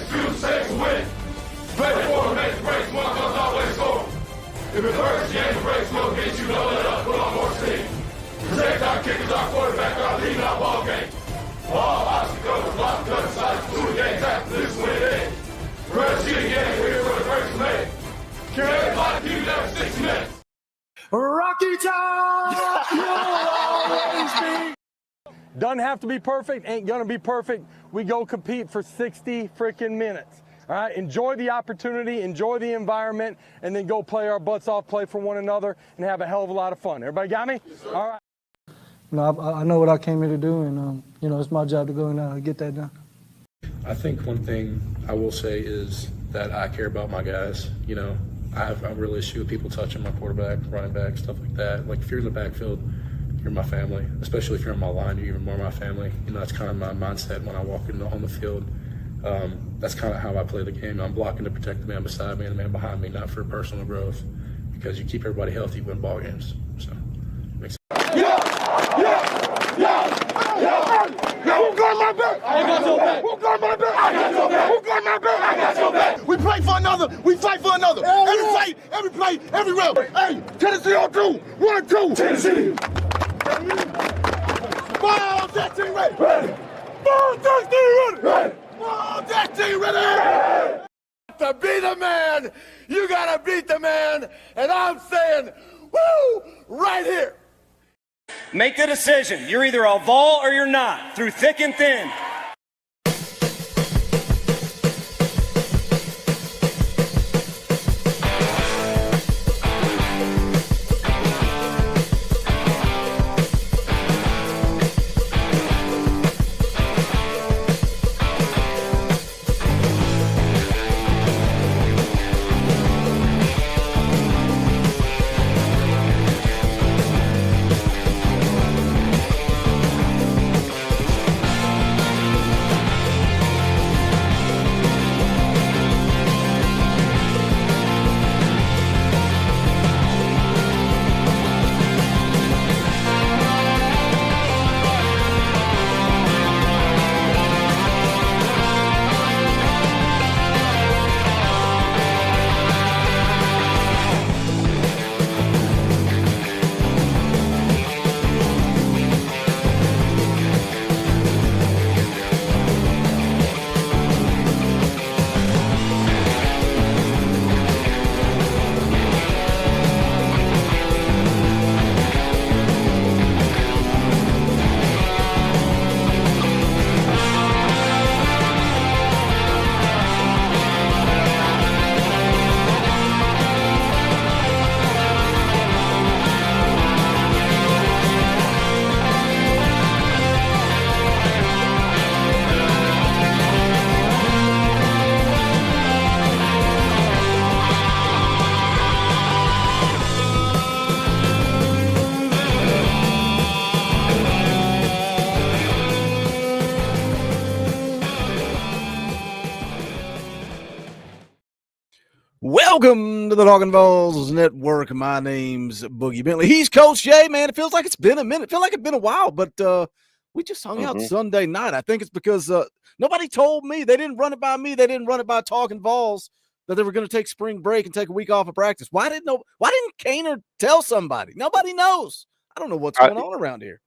6 win. Play for makes breaks, one must always score. If the first game breaks, we'll get you to let up, put on more steam. Protect our kickers, our quarterback, our lead, our ball game. All obstacles, block, cut, sides, 2 games after this win in. Rest you again, we're here for the first May. Can everybody keep that 6 minutes? Rocky Top, you'll always be. Doesn't have to be perfect, ain't gonna be perfect. We go compete for 60 freaking minutes. All right, enjoy the opportunity, enjoy the environment, and then go play our butts off, play for one another, and have a hell of a lot of fun. Everybody got me? Yes, all right. You know, I know what I came here to do, and you know, it's my job to go and get that done. I think one thing I will say is that I care about my guys. You know, I have a real issue with people touching my quarterback, running back, stuff like that. Like, if you're in the backfield, you're my family. Especially if you're on my line, you're even more my family. You know, that's kind of my mindset when I walk on the field. That's kind of how I play the game. I'm blocking to protect the man beside me and the man behind me, not for personal growth. Because you keep everybody healthy, you win ball games. So, makes sense. Who got my back? I got your back. Who got my back? I got your back. Who got my back? I got your back. We play for another. We fight for another. Every fight, every play, every round. Hey, Tennessee on 2. 1, 2. Tennessee. Vols, that team ready. Vols, that team ready. Vols, that team ready. To be the man, you gotta beat the man. And I'm saying, woo, right here. Make the decision. You're either a Vol or you're not, through thick and thin. Welcome to the Talkin VAWLS Network. My name's Boogie Bentley. He's Coach Jay, man. It feels like it's been a minute. It feels like it's been a while, but we just hung out Sunday night. I think it's because nobody told me. They didn't run it by me. They didn't run it by Talkin VAWLS that they were going to take spring break and take a week off of practice. Why didn't Kaner tell somebody? Nobody knows. I don't know what's going on around here.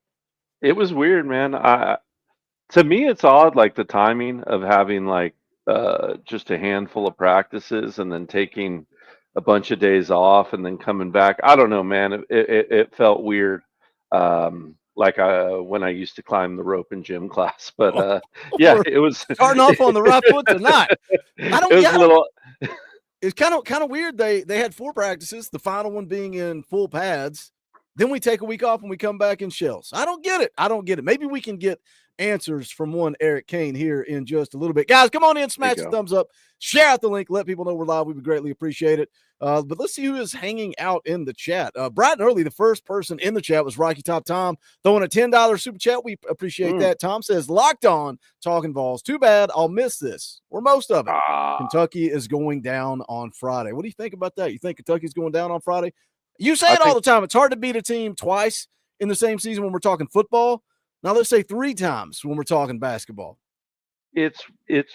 It was weird, man. To me, it's odd, like the timing of having like just a handful of practices and then taking a bunch of days off and then coming back. I don't know, man. It felt weird. Like when I used to climb the rope in gym class, but yeah, it was starting off on the right foot tonight. It's kind of weird. They had 4 practices, the final one being in full pads. Then we take a week off and we come back in shells. I don't get it. Maybe we can get answers from one Eric Kane here in just a little bit. Guys, come on in, smash the thumbs up, share out the link, let people know we're live. We would greatly appreciate it. But let's see who is hanging out in the chat. Bright and early, the first person in the chat was Rocky Top Tom, throwing a $10 super chat. We appreciate that. Tom says, locked on, Talkin VAWLS. Too bad I'll miss this, or most of it. Kentucky is going down on Friday. What do you think about that? You think Kentucky's going down on Friday? You say it all the time. It's hard to beat a team twice in the same season when we're talking football. Now let's say 3 times when we're talking basketball. It's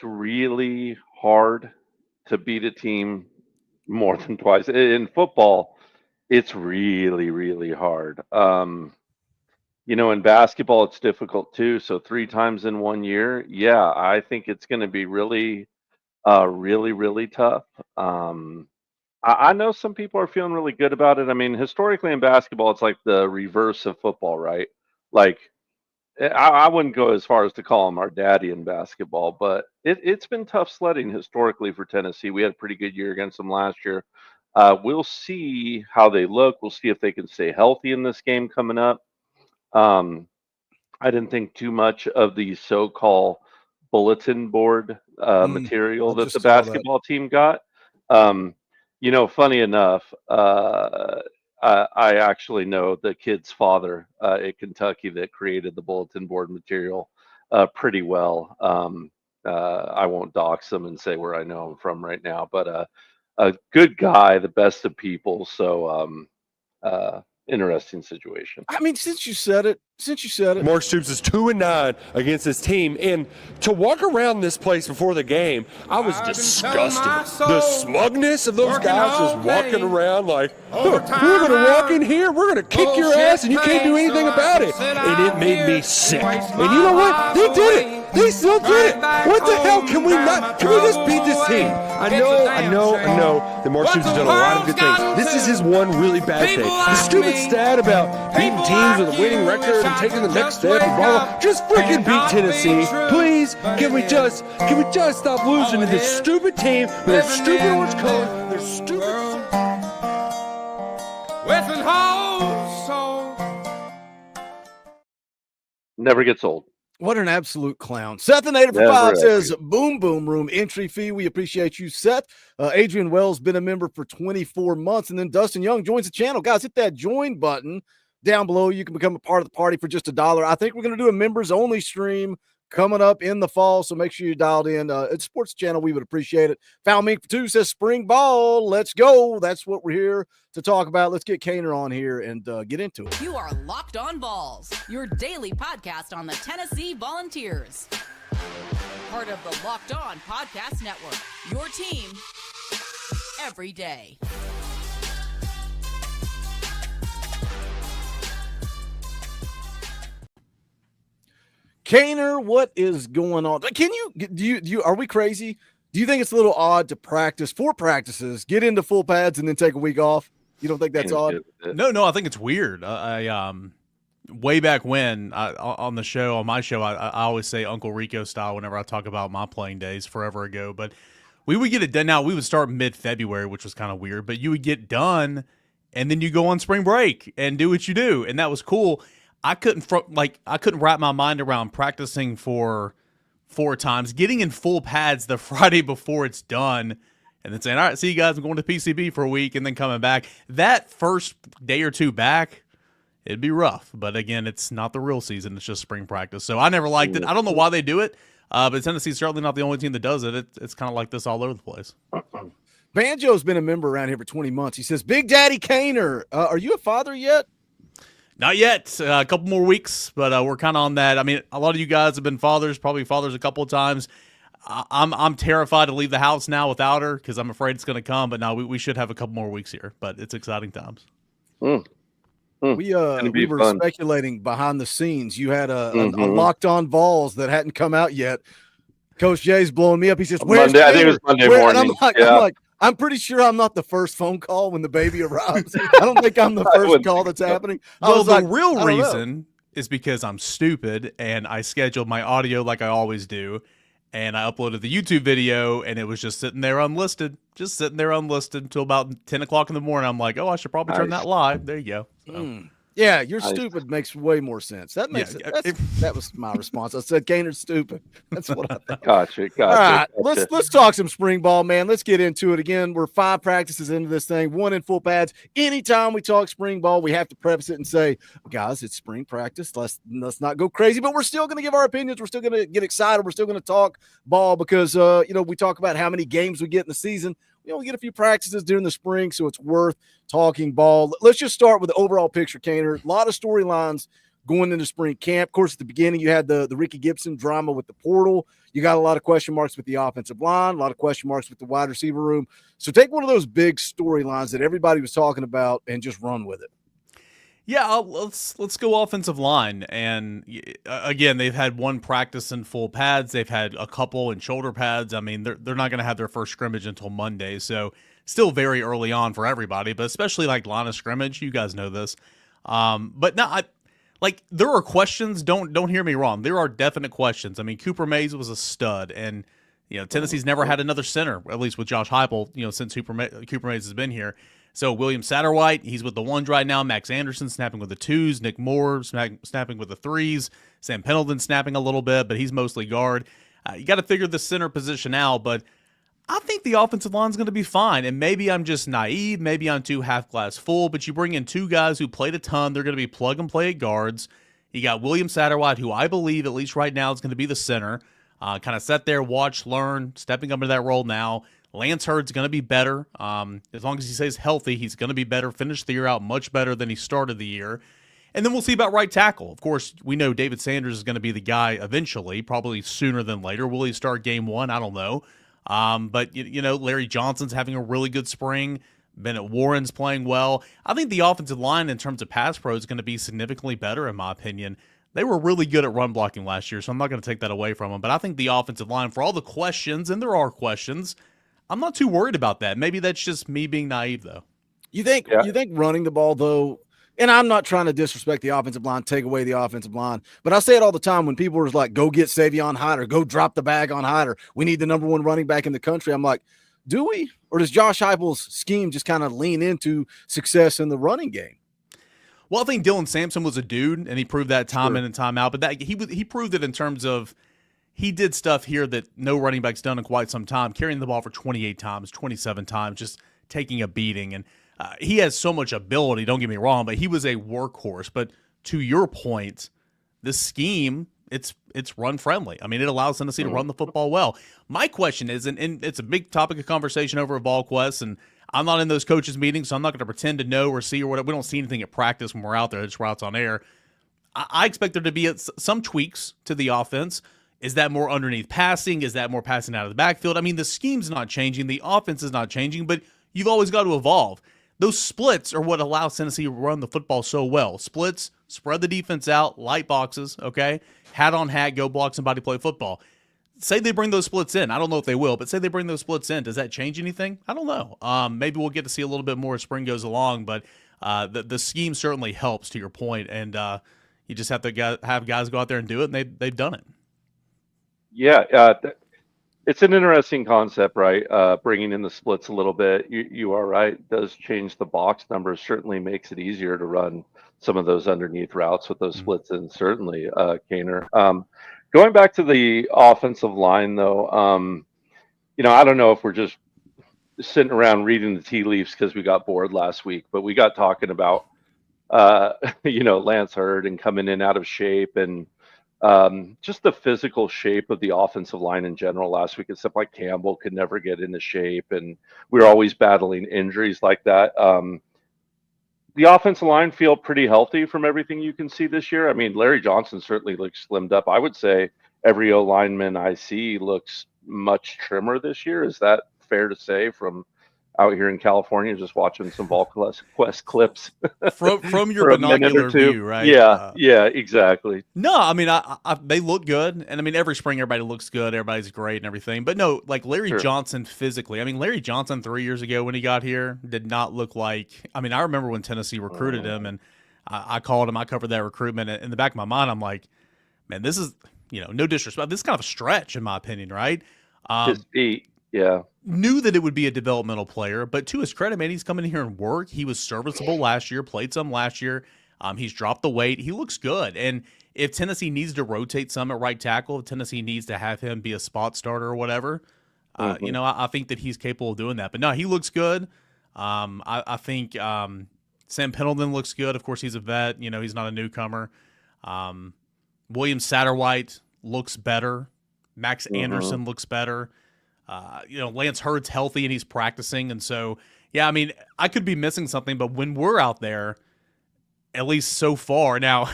really hard to beat a team more than twice. In football, it's really, really hard. In basketball, it's difficult too. So 3 times in 1 year, yeah, I think it's going to be really, really, really tough. I know some people are feeling really good about it. I mean, historically in basketball, it's like the reverse of football, right? Like, I wouldn't go as far as to call him our daddy in basketball, but it's been tough sledding historically for Tennessee. We had a pretty good year against them last year. We'll see how they look. We'll see if they can stay healthy in this game coming up. I didn't think too much of the so-called bulletin board material that the basketball team got. Funny enough, I actually know the kid's father at Kentucky that created the bulletin board material pretty well. I won't dox him and say where I know him from right now, but a good guy, the best of people. So interesting situation. I mean, since you said it, Mark Stoops is 2-9 against this team, and to walk around this place before the game, I was disgusted. The smugness of those guys just walking around like, we're going to walk in here, we're going to kick your ass, and you can't do anything about it. And it made me sick. And you know what? They did it. They still did it. What the hell? Can we just beat this team? I know that Mark Stoops has done a lot of good things. This is his one really bad thing. The stupid stat about beating teams with a winning record and taking the next step and blah, blah. Just freaking beat Tennessee. Please, can we just stop losing to this stupid team with their stupid orange color, their stupid... Never gets old. What an absolute clown. Seth the Native for 5 says, boom, boom room entry fee. We appreciate you, Seth. Adrian Wells been a member for 24 months. And then Dustin Young joins the channel. Guys, hit that join button down below. You can become a part of the party for just $1. I think we're going to do a members only stream coming up in the fall. So make sure you're dialed in. It's Sports Channel. We would appreciate it. Foul Mink for 2 says spring ball. Let's go. That's what we're here to talk about. Let's get Kaner on here and get into it. You are Locked On Vols, your daily podcast on the Tennessee Volunteers. Part of the Locked On Podcast Network, your team every day. Kaner, what is going on? Can you are we crazy? Do you think it's a little odd to practice 4 practices, get into full pads, and then take a week off? You don't think that's odd? No, I think it's weird. I way back when on my show, I always say Uncle Rico style whenever I talk about my playing days forever ago. But we would get it done. Now we would start mid-February, which was kind of weird. But you would get done, and then you go on spring break and do what you do, and that was cool. I couldn't wrap my mind around practicing for 4 times, getting in full pads the Friday before it's done, and then saying, all right, see you guys, I'm going to PCB for a week, and then coming back. That first day or 2 back, it'd be rough. But again, it's not the real season. It's just spring practice. So I never liked it. I don't know why they do it, but Tennessee's certainly not the only team that does it. It's kind of like this all over the place. Banjo's been a member around here for 20 months. He says, Big Daddy Kaner, are you a father yet? Not yet. A couple more weeks, but we're kind of on that. I mean, a lot of you guys have been fathers, probably fathers a couple of times. I'm terrified to leave the house now without her because I'm afraid it's going to come. But now we should have a couple more weeks here. But it's exciting times. We were speculating behind the scenes. You had a Locked On Vols that hadn't come out yet. Coach Jay's blowing me up. He says, "Where's Monday? I think it was Monday morning." I'm like, I'm pretty sure I'm not the first phone call when the baby arrives. I don't think I'm the first call that's happening. Well, the real reason is because I'm stupid and I scheduled my audio like I always do, and I uploaded the YouTube video, and it was just sitting there unlisted, until about 10 o'clock in the morning. I'm like, oh, I should probably turn that live. There you go. So. Yeah, you're stupid makes way more sense. That makes that was my response. I said Kaner's stupid. That's what I think. Gotcha. All right, let's talk some spring ball, man. Let's get into it again. We're 5 practices into this thing, 1 in full pads. Anytime we talk spring ball, we have to preface it and say, guys, it's spring practice. Let's not go crazy, but we're still going to give our opinions. We're still going to get excited. We're still going to talk ball because we talk about how many games we get in the season. We get a few practices during the spring, so it's worth talking ball. Let's just start with the overall picture, Kaner. A lot of storylines going into spring camp. Of course, at the beginning, you had the Ricky Gibson drama with the portal. You got a lot of question marks with the offensive line, a lot of question marks with the wide receiver room. So take one of those big storylines that everybody was talking about and just run with it. Yeah, let's go offensive line. And again, they've had one practice in full pads. They've had a couple in shoulder pads. I mean, they're not going to have their first scrimmage until Monday, so still very early on for everybody. But especially like line of scrimmage, you guys know this. But no, there are questions. Don't hear me wrong. There are definite questions. I mean, Cooper Mays was a stud, and Tennessee's never had another center, at least with Josh Heupel, since Cooper Mays has been here. So William Satterwhite, he's with the ones right now. Max Anderson snapping with the twos. Nick Moore snapping with the threes. Sam Pendleton snapping a little bit, but he's mostly guard. You got to figure the center position out, but I think the offensive line is going to be fine. And maybe I'm just naive. Maybe I'm too half glass full, but you bring in two guys who played a ton. They're going to be plug and play at guards. You got William Satterwhite, who I believe, at least right now, is going to be the center. Kind of sit there, watch, learn, stepping up into that role now. Lance Hurd's going to be better. As long as he stays healthy, he's going to be better. Finish the year out much better than he started the year. And then we'll see about right tackle. Of course, we know David Sanders is going to be the guy eventually, probably sooner than later. Will he start game one? I don't know. But, Larry Johnson's having a really good spring. Bennett Warren's playing well. I think the offensive line in terms of pass pro is going to be significantly better, in my opinion. They were really good at run blocking last year, so I'm not going to take that away from them. But I think the offensive line, for all the questions, and there are questions, I'm not too worried about that. Maybe that's just me being naive, though. You think running the ball, though, and I'm not trying to disrespect the offensive line, take away the offensive line, but I say it all the time when people are like, go get Savion Hyder, go drop the bag on Hyder. We need the number one running back in the country. I'm like, do we? Or does Josh Heupel's scheme just kind of lean into success in the running game? Well, I think Dylan Sampson was a dude, and he proved that time in and time out. But that he proved it in terms of he did stuff here that no running back's done in quite some time, carrying the ball for 28 times, 27 times, just taking a beating. And he has so much ability, don't get me wrong, but he was a workhorse. But to your point, this scheme, it's run-friendly. I mean, it allows Tennessee to run the football well. My question is, and it's a big topic of conversation over at VolQuest, and I'm not in those coaches' meetings, so I'm not going to pretend to know or see or whatever. We don't see anything at practice when we're out there. It's routes on air. I expect there to be some tweaks to the offense. Is that more underneath passing? Is that more passing out of the backfield? I mean, the scheme's not changing. The offense is not changing, but you've always got to evolve. Those splits are what allows Tennessee to run the football so well. Splits, spread the defense out, light boxes, okay? Hat on hat, go block somebody, play football. Say they bring those splits in. I don't know if they will, but say they bring those splits in. Does that change anything? I don't know. Maybe we'll get to see a little bit more as spring goes along, but the scheme certainly helps, to your point, and you just have to have guys go out there and do it, and they've done it. Yeah, it's an interesting concept, right? Bringing in the splits a little bit. You are right. It does change the box numbers. Certainly makes it easier to run some of those underneath routes with those splits in. Certainly, Kaner. Going back to the offensive line, though, I don't know if we're just sitting around reading the tea leaves because we got bored last week, but we got talking about, Lance Hurd and coming in out of shape and just the physical shape of the offensive line in general last week. Except like Campbell could never get into shape, and we were always battling injuries like that. The offensive line feel pretty healthy from everything you can see this year. I mean, Larry Johnson certainly looks slimmed up. I would say every O lineman I see looks much trimmer this year. Is that fair to say from out here in California, just watching some VolQuest clips from your binocular view, right? Yeah, exactly. No, I mean, they look good, and I mean, every spring everybody looks good, everybody's great and everything. But no, like Larry Johnson physically. I mean, Larry Johnson 3 years ago when he got here did not look like. I mean, I remember when Tennessee recruited him, and I called him. I covered that recruitment. And in the back of my mind, I'm like, man, this is no disrespect. This is kind of a stretch in my opinion, right? His feet. Yeah. Knew that it would be a developmental player, but to his credit, man, he's coming in here and work. He was serviceable last year, played some last year. He's dropped the weight. He looks good. And if Tennessee needs to rotate some at right tackle, if Tennessee needs to have him be a spot starter or whatever, I think that he's capable of doing that. But no, he looks good. I think Sam Pendleton looks good. Of course, he's a vet. He's not a newcomer. William Satterwhite looks better. Max Anderson looks better. Lance Hurd's healthy and he's practicing. And so, yeah, I mean, I could be missing something, but when we're out there, at least so far now,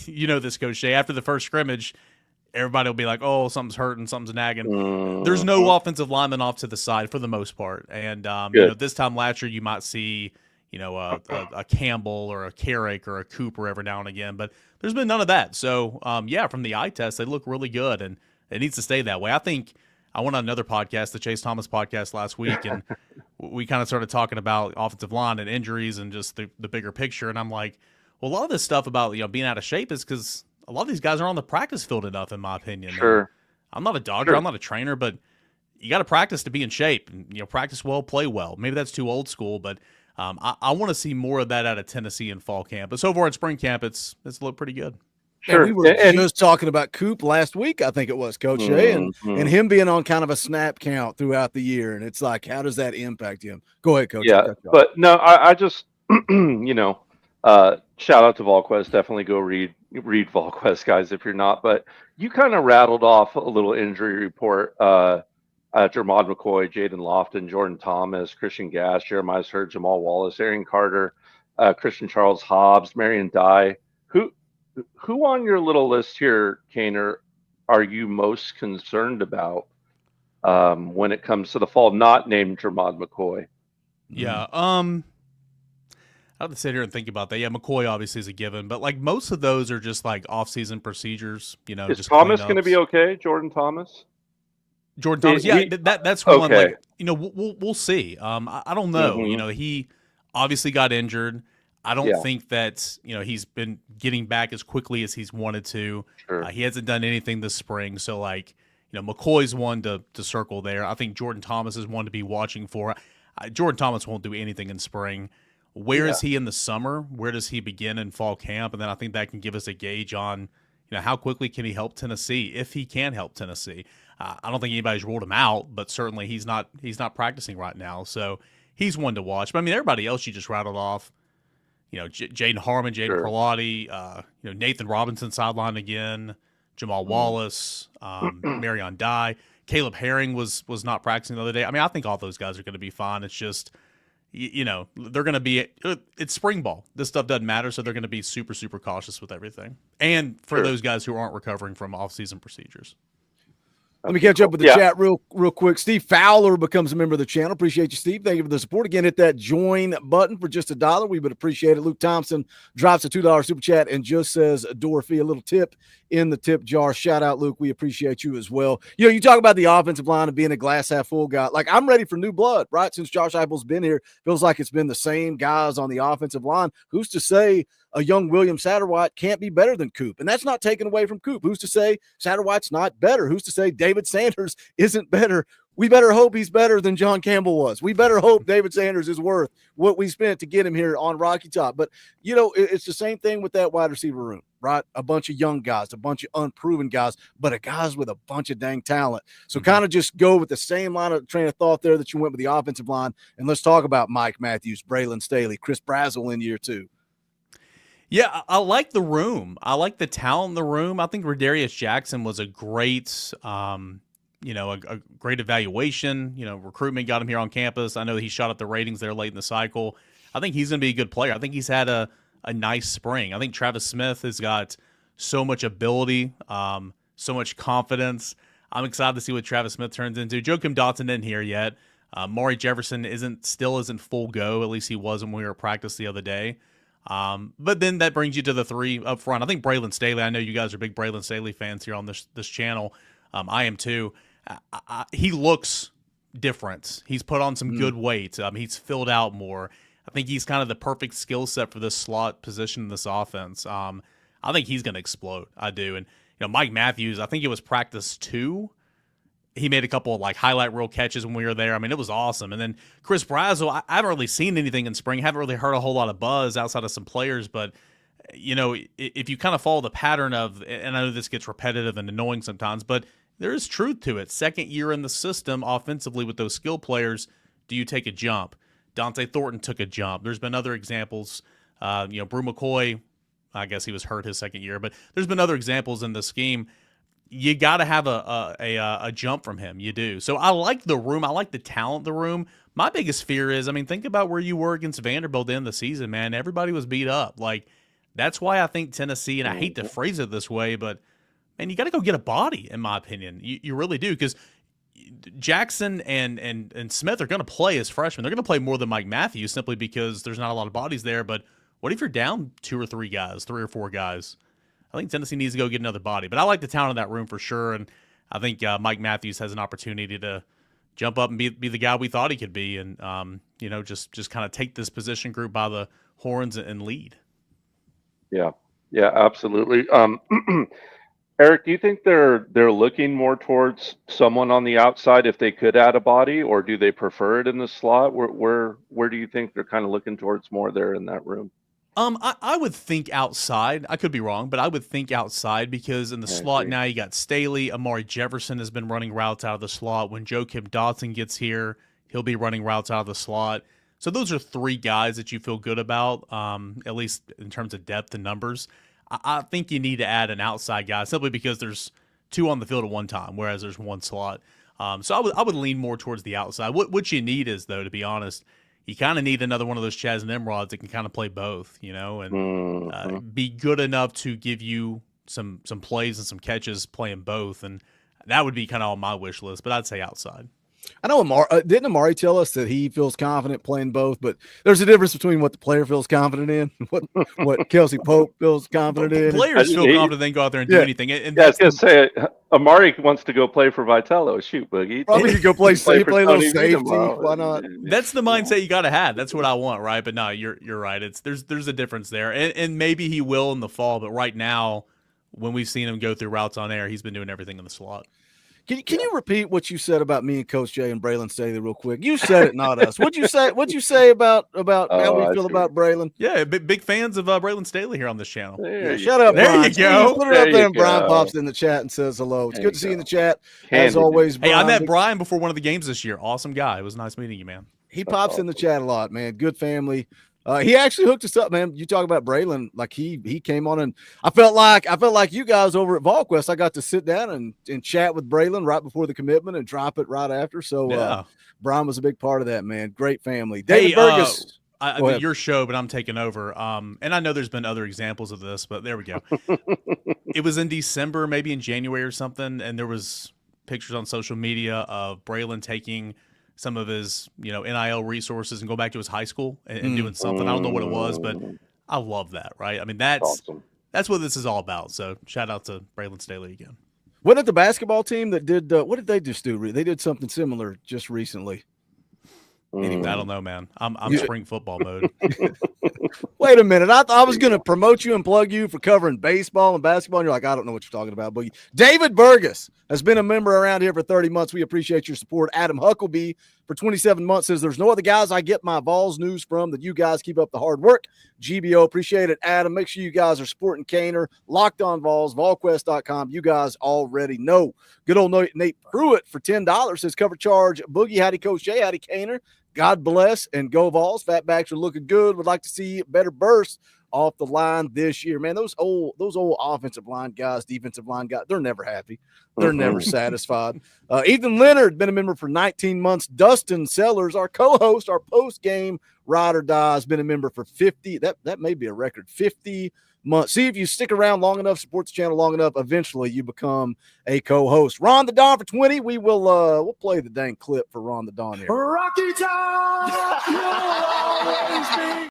you know this, Coach Jay. After the first scrimmage, everybody will be like, "Oh, something's hurting, something's nagging." There's no offensive lineman off to the side for the most part, and this time last year you might see a Campbell or a Carrick or a Cooper every now and again, but there's been none of that. So from the eye test, they look really good, and it needs to stay that way. I think I went on another podcast, the Chase Thomas podcast last week, and we kind of started talking about offensive line and injuries and just the bigger picture, and I'm like, well, a lot of this stuff about being out of shape is because a lot of these guys are on the practice field enough, in my opinion. Sure. And I'm not a doctor, I'm not a trainer, but you got to practice to be in shape. And, practice well, play well. Maybe that's too old school, but I want to see more of that out of Tennessee in fall camp. But so far in spring camp, it's looked pretty good. Sure. And we were just talking about Coop last week, I think it was, Coach Shea, and him being on kind of a snap count throughout the year. And it's like, how does that impact him? Go ahead, Coach. Yeah, but no, I just, shout out to VolQuest. Definitely go read VolQuest, guys, if you're not. But you kind of rattled off a little injury report. Jermod McCoy, Jaden Lofton, Jordan Thomas, Christian Gass, Jeremiah Hurd, Jamal Wallace, Aaron Carter, Christian Charles Hobbs, Marion Dye. Who on your little list here, Kaner, are you most concerned about when it comes to the fall, not named Jermod McCoy? Yeah, I have to sit here and think about that. Yeah, McCoy obviously is a given, but like most of those are just like off-season procedures. Is just Thomas going to be okay? Jordan Thomas? That's okay. one. Like, we'll see. I don't know. He obviously got injured. I don't think that he's been getting back as quickly as he's wanted to. Sure. He hasn't done anything this spring, so like McCoy's one to circle there. I think Jordan Thomas is one to be watching for. Jordan Thomas won't do anything in spring. Where is he in the summer? Where does he begin in fall camp? And then I think that can give us a gauge on how quickly can he help Tennessee, if he can help Tennessee. I don't think anybody's ruled him out, but certainly he's not practicing right now, so he's one to watch. But I mean, everybody else you just rattled off. Jaden Harmon, Jaden Perlotti, Nathan Robinson sidelined again, Jamal Wallace, Marion Dye, Caleb Herring was not practicing the other day. I mean, I think all those guys are going to be fine. It's just, they're going to be it's spring ball. This stuff doesn't matter, so they're going to be super, super cautious with everything. And for those guys who aren't recovering from off-season procedures. Let me catch up with the chat real quick. Steve Fowler becomes a member of the channel. Appreciate you, Steve. Thank you for the support. Again, hit that join button for just $1. We would appreciate it. Luke Thompson drops a $2 super chat and just says door fee, a little tip in the tip jar. Shout out, Luke. We appreciate you as well. You talk about the offensive line and being a glass half full guy. Like, I'm ready for new blood, right? Since Josh Heupel's been here, feels like it's been the same guys on the offensive line. Who's to say a young William Satterwhite can't be better than Coop? And that's not taken away from Coop. Who's to say Satterwhite's not better? Who's to say David Sanders isn't better? We better hope he's better than John Campbell was. We better hope David Sanders is worth what we spent to get him here on Rocky Top. But, it's the same thing with that wide receiver room, right? A bunch of young guys, a bunch of unproven guys, but a guys with a bunch of dang talent. So kind of just go with the same line of train of thought there that you went with the offensive line. And let's talk about Mike Matthews, Braylon Staley, Chris Brazzell in year 2. Yeah, I like the room. I like the talent in the room. I think Rodarius Jackson was a great, a great evaluation. Recruitment got him here on campus. I know he shot up the ratings there late in the cycle. I think he's going to be a good player. I think he's had a nice spring. I think Travis Smith has got so much ability, so much confidence. I'm excited to see what Travis Smith turns into. Joakim Dotson isn't here yet. Maury Jefferson isn't full go. At least he wasn't when we were at practice the other day. But then that brings you to the 3 up front. I think Braylon Staley, I know you guys are big Braylon Staley fans here on this channel. I am too. He looks different. He's put on some good weight. He's filled out more. I think he's kind of the perfect skill set for this slot position in this offense. I think he's going to explode. I do. And, Mike Matthews, I think it was practice 2. He made a couple of highlight reel catches when we were there. I mean, it was awesome. And then Chris Brazzell, I haven't really seen anything in spring. Haven't really heard a whole lot of buzz outside of some players. But, if you kind of follow the pattern of, and I know this gets repetitive and annoying sometimes, but there is truth to it. Second year in the system offensively with those skill players, do you take a jump? Dante Thornton took a jump. There's been other examples. Brew McCoy, I guess he was hurt his second year. But there's been other examples in the scheme. You got to have a jump from him. You do. So I like the room. I like the talent in the room. My biggest fear is, think about where you were against Vanderbilt at the end of the season, man. Everybody was beat up. That's why I think Tennessee, and I hate to phrase it this way, but man, you got to go get a body, in my opinion. You really do, because Jackson and Smith are going to play as freshmen. They're going to play more than Mike Matthews simply because there's not a lot of bodies there. But what if you're down 2 or 3 guys, 3 or 4 guys? I think Tennessee needs to go get another body. But I like the talent in that room for sure, and I think Mike Matthews has an opportunity to jump up and be the guy we thought he could be, and just kind of take this position group by the horns and lead. Yeah, absolutely. Eric, do you think they're looking more towards someone on the outside if they could add a body, or do they prefer it in the slot? Where do you think they're kind of looking towards more there in that room? I would think outside. I could be wrong, but I would think outside, because in the slot now you got Staley. Amari Jefferson has been running routes out of the slot. When Joakim Dotson gets here, he'll be running routes out of the slot. So those are 3 guys that you feel good about, at least in terms of depth and numbers. I think you need to add an outside guy simply because there's 2 on the field at one time, whereas there's 1 slot. So I would lean more towards the outside. What you need is, though, to be honest, you kind of need another one of those Chaz Nimrods that can kind of play both, and be good enough to give you some plays and some catches playing both. And that would be kind of on my wish list, but I'd say outside. I know didn't Amari tell us that he feels confident playing both, but there's a difference between what the player feels confident in, what Kelsey Pope feels confident in. Players feel confident they can go out there and do anything. And I was going to say, Amari wants to go play for Vitello. Shoot, Boogie. Probably could go play a little safety. Why not? That's the mindset you got to have. That's what I want, right? But no, you're right. There's a difference there, and maybe he will in the fall. But right now, when we've seen him go through routes on air, he's been doing everything in the slot. Can you repeat what you said about me and Coach Jay and Braylon Staley real quick? You said it, not us. What'd you say about how we feel about Braylon? Yeah, big fans of Braylon Staley here on this channel. Shut up, there Brian. You go. Put it up there, and Brian pops in the chat and says hello. It's good to see you in the chat as always. Brian. Hey, I met Brian before one of the games this year. Awesome guy. It was nice meeting you, man. He pops in the chat a lot, man. Good family. He actually hooked us up, man. You talk about Braylon, like he came on, and I felt like you guys over at VolQuest. I got to sit down and chat with Braylon right before the commitment and drop it right after. So Brian was a big part of that, man. Great family. David Burgess. Your show, but I'm taking over. And I know there's been other examples of this, but there we go. It was in December, maybe in January or something, and there was pictures on social media of Braylon taking some of his, NIL resources and go back to his high school and doing something. I don't know what it was, but I love that, right? I mean, that's awesome. That's what this is all about. So shout out to Braylon Staley again. Wasn't it the basketball team that did, what did they just do? They did something similar just recently. Anyway, I don't know, man. I'm spring football mode. Wait a minute. I was going to promote you and plug you for covering baseball and basketball. And you're like, I don't know what you're talking about. But David Burgess has been a member around here for 30 months. We appreciate your support. Adam Huckleby for 27 months says, there's no other guys I get my Vols news from that you guys keep up the hard work. GBO, appreciate it. Adam, make sure you guys are supporting Kaner. Locked on Vols, volquest.com. You guys already know. Good old Nate Pruitt for $10 says, cover charge. Boogie, howdy, Coach Jay, howdy, Kaner. God bless and go Vols. Fatbacks are looking good. Would like to see better bursts off the line this year. Man, those old offensive line guys, defensive line guys, they're never happy. They're never satisfied. Ethan Leonard, been a member for 19 months. Dustin Sellers, our co-host, our post-game ride or die, has been a member for 50. That may be a record, 50 months. See, if you stick around long enough, support the channel long enough, eventually you become a co-host. Ron the Don for 20. We'll play the dang clip for Ron the Don here. Rocky Top, you'll always be.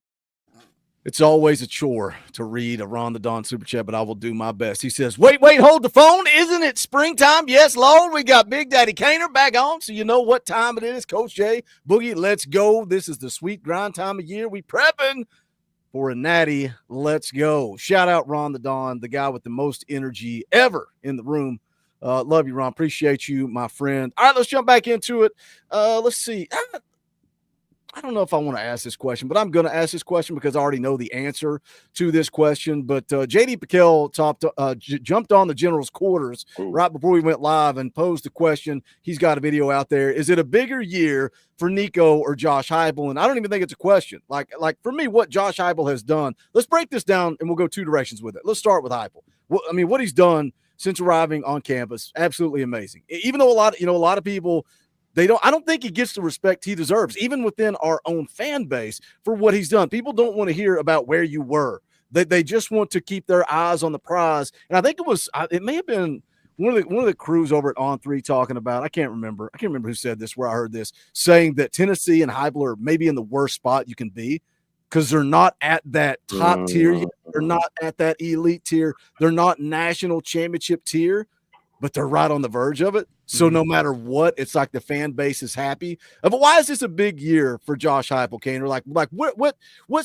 It's always a chore to read a Ron the Don super chat, but I will do my best. He says, wait, hold the phone. Isn't it springtime? Yes, Lord. We got Big Daddy Kaner back on, so you know what time it is. Coach Jay, Boogie, let's go. This is the sweet grind time of year. We prepping for a natty. Let's go. Shout out Ron the Don, the guy with the most energy ever in the room. Love you, Ron. Appreciate you, my friend. All right, let's jump back into it. Let's see. I don't know if I want to ask this question, but I'm going to ask this question because I already know the answer to this question. But J.D. Piquel jumped on the general's quarters right before we went live and posed the question. He's got a video out there. Is it a bigger year for Nico or Josh Heupel? And I don't even think it's a question. Like for me, what Josh Heupel has done, let's break this down and we'll go 2 directions with it. Let's start with Heupel. What he's done since arriving on campus, absolutely amazing. Even though a lot of people, I don't think he gets the respect he deserves, even within our own fan base, for what he's done. People don't want to hear about where you were They just want to keep their eyes on the prize. And I think it may have been one of the crews over at On3 talking about, I can't remember who said this, where I heard this, saying that Tennessee and Heupel are maybe in the worst spot you can be because they're not at that top tier yet. They're not at that elite tier. They're not national championship tier, but they're right on the verge of it. So no matter what, it's like the fan base is happy. But why is this a big year for Josh Heupel, Kane? Or like what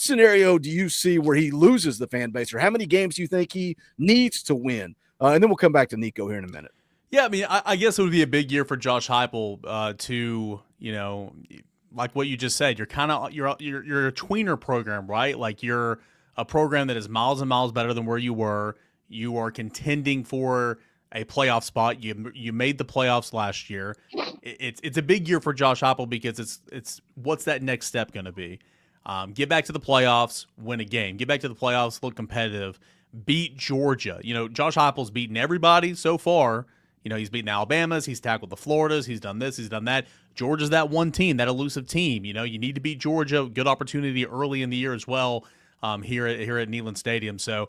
scenario do you see where he loses the fan base, or how many games do you think he needs to win? And then we'll come back to Nico here in a minute. Yeah, I mean, I guess it would be a big year for Josh Heupel to, like what you just said. You're a tweener program, right? Like you're a program that is miles and miles better than where you were. You are contending for a playoff spot. You made the playoffs last year. It's a big year for Josh Heupel because it's what's that next step going to be? Get back to the playoffs, win a game. Get back to the playoffs, look competitive. Beat Georgia. Josh Heupel's beaten everybody so far. He's beaten Alabama's. He's tackled the Floridas. He's done this. He's done that. Georgia's that one team, that elusive team. You need to beat Georgia. Good opportunity early in the year as well here at Neyland Stadium. So,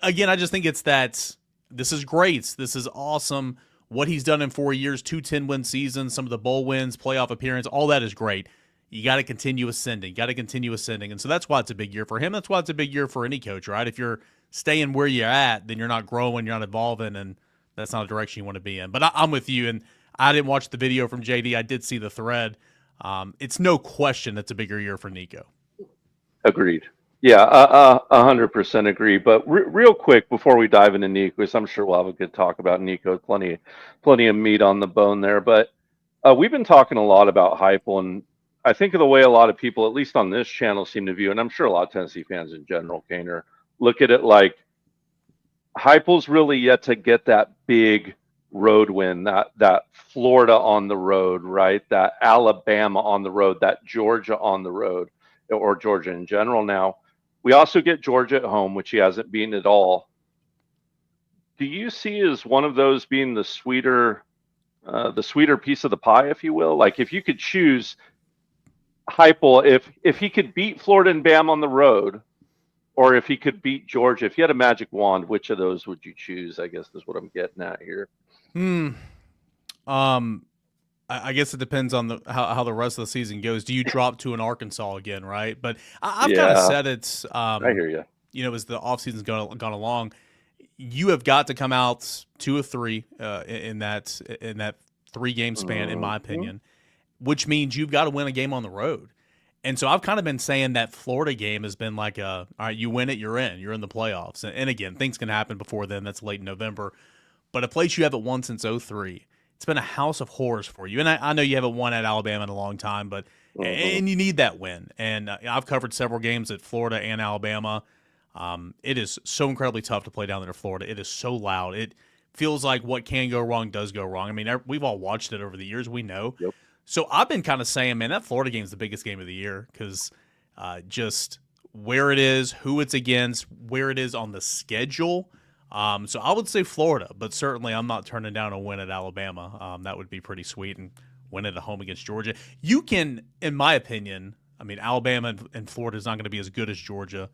again, I just think it's that this is great. This is awesome. What he's done in 4 years, 2 10-win seasons, some of the bowl wins, playoff appearance, all that is great. You got to continue ascending. And so that's why it's a big year for him. That's why it's a big year for any coach, right? If you're staying where you're at, then you're not growing, you're not evolving, and that's not a direction you want to be in. But I'm with you, and I didn't watch the video from JD. I did see the thread. It's no question it's a bigger year for Nico. Agreed. Yeah, 100% agree. But real quick before we dive into Nico, because I'm sure we'll have a good talk about Nico. Plenty of meat on the bone there. But we've been talking a lot about Heupel, and I think of the way a lot of people, at least on this channel, seem to view, and I'm sure a lot of Tennessee fans in general, Kaner, look at it like Heupel's really yet to get that big road win, that Florida on the road, right? That Alabama on the road, that Georgia on the road, or Georgia in general. Now, we also get Georgia at home, which he hasn't beaten at all. Do you see as one of those being the sweeter piece of the pie, if you will? Like if you could choose Heupel, if he could beat Florida and Bama on the road, or if he could beat Georgia, if you had a magic wand, which of those would you choose? I guess is what I'm getting at here. I guess it depends on how the rest of the season goes. Do you drop to an Arkansas again, right? But I've kind of said it's. I hear you. As the offseason's gone along, you have got to come out 2 of 3 in that 3-game span, in my opinion, which means you've got to win a game on the road. And so I've kind of been saying that Florida game has been like all right, you win it, you're in the playoffs. And again, things can happen before then. That's late in November. But a place you haven't won since 2003, it's been a house of horrors for you. And I know you haven't won at Alabama in a long time, but and you need that win. And I've covered several games at Florida and Alabama. It is so incredibly tough to play down there in Florida. It is so loud. It feels like what can go wrong does go wrong. I mean, we've all watched it over the years. We know. Yep. So I've been kind of saying, man, that Florida game is the biggest game of the year because just where it is, who it's against, where it is on the schedule. So I would say Florida, but certainly I'm not turning down a win at Alabama. That would be pretty sweet, and win at home against Georgia. You can, in my opinion, I mean, Alabama and Florida is not going to be as good as Georgia.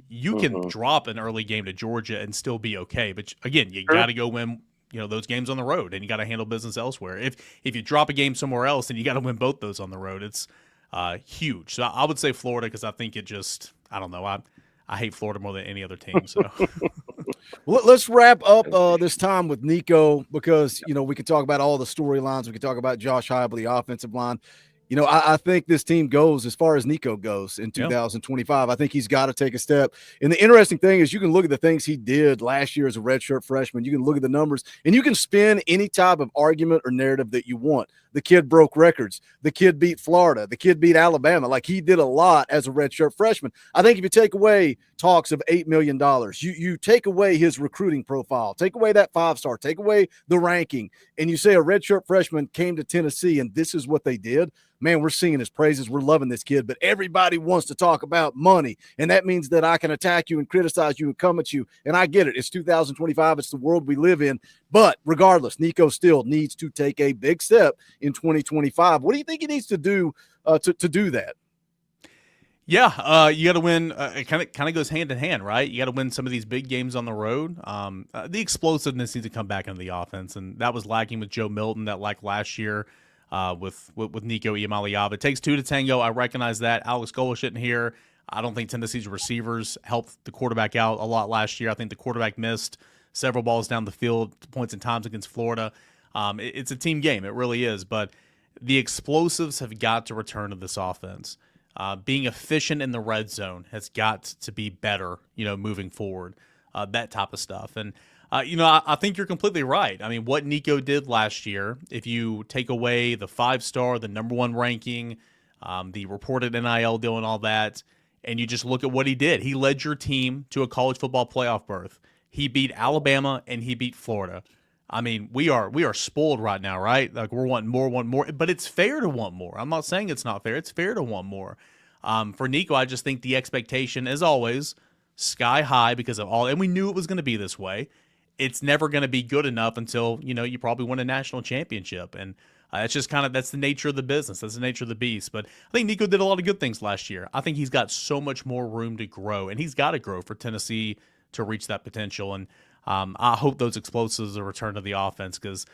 You can drop an early game to Georgia and still be okay. But again, you got to go win, those games on the road, and you got to handle business elsewhere. If you drop a game somewhere else, then you got to win both those on the road. It's huge. So I would say Florida because I think it just, I don't know. I hate Florida more than any other team. So well, let's wrap up this time with Nico because, we can talk about all the storylines. We can talk about Josh Heupel, the offensive line. I think this team goes as far as Nico goes in 2025. I think he's got to take a step. And the interesting thing is you can look at the things he did last year as a redshirt freshman. You can look at the numbers, and you can spin any type of argument or narrative that you want. The kid broke records. The kid beat Florida. The kid beat Alabama. Like, he did a lot as a redshirt freshman. I think if you take away talks of $8 million, you take away his recruiting profile, take away that 5-star, take away the ranking, and you say a redshirt freshman came to Tennessee and this is what they did. Man, we're singing his praises. We're loving this kid, but everybody wants to talk about money. And that means that I can attack you and criticize you and come at you. And I get it. It's 2025. It's the world we live in. But regardless, Nico still needs to take a big step in 2025. What do you think he needs to do to do that? Yeah, you got to win. It kind of goes hand in hand, right? You got to win some of these big games on the road. The explosiveness needs to come back into the offense, and that was lacking with Joe Milton. That lacked last year with Nico Iamaleava. It takes two to tango. I recognize that. Alex Golish isn't here. I don't think Tennessee's receivers helped the quarterback out a lot last year. I think the quarterback missed several balls down the field, points and times against Florida. It's a team game. It really is. But the explosives have got to return to this offense. Being efficient in the red zone has got to be better, moving forward, that type of stuff. And, I think you're completely right. I mean, what Nico did last year, if you take away the 5-star, the number 1 ranking, the reported NIL deal and all that, and you just look at what he did, he led your team to a college football playoff berth. He beat Alabama and he beat Florida. I mean, we are spoiled right now, right? Like, we're wanting more, but it's fair to want more. I'm not saying it's not fair. It's fair to want more. For Nico, I just think the expectation, as always, sky high because of all, and we knew it was going to be this way. It's never going to be good enough until, you probably win a national championship. And it's just that's the nature of the business. That's the nature of the beast. But I think Nico did a lot of good things last year. I think he's got so much more room to grow, and he's got to grow for Tennessee to reach that potential. And I hope those explosives are returned to the offense because,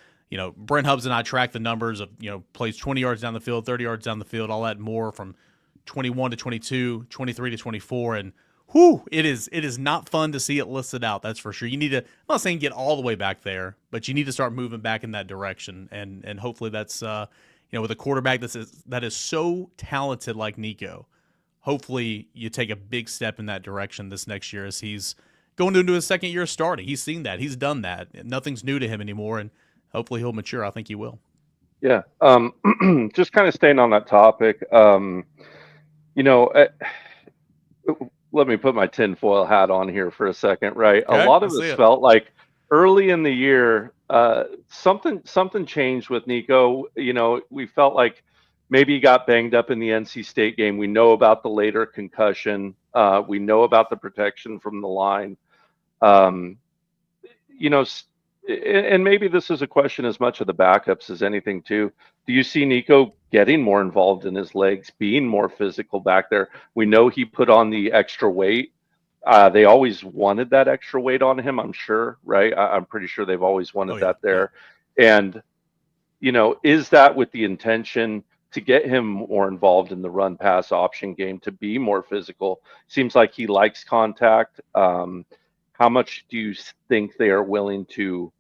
Brent Hubbs and I track the numbers of, plays 20 yards down the field, 30 yards down the field, all that more from 21 to 22, 23 to 24. And it is not fun to see it listed out. That's for sure. You need to, I'm not saying get all the way back there, but you need to start moving back in that direction. And hopefully that's, with a quarterback that is so talented like Nico, hopefully you take a big step in that direction this next year as he's going into his second year starting. He's seen that. He's done that. Nothing's new to him anymore, and hopefully he'll mature. I think he will. Yeah. Just kind of staying on that topic, let me put my tinfoil hat on here for a second, right? Okay, a lot of us felt like early in the year, something changed with Nico. We felt like maybe he got banged up in the NC State game. We know about the later concussion. We know about the protection from the line. And maybe this is a question as much of the backups as anything too. Do you see Nico getting more involved in his legs, being more physical back there? We know he put on the extra weight. They always wanted that extra weight on him, I'm sure, right? I'm pretty sure they've always wanted that there. And, is that with the intention to get him more involved in the run pass option game, to be more physical? Seems like he likes contact. How much do you think they are willing to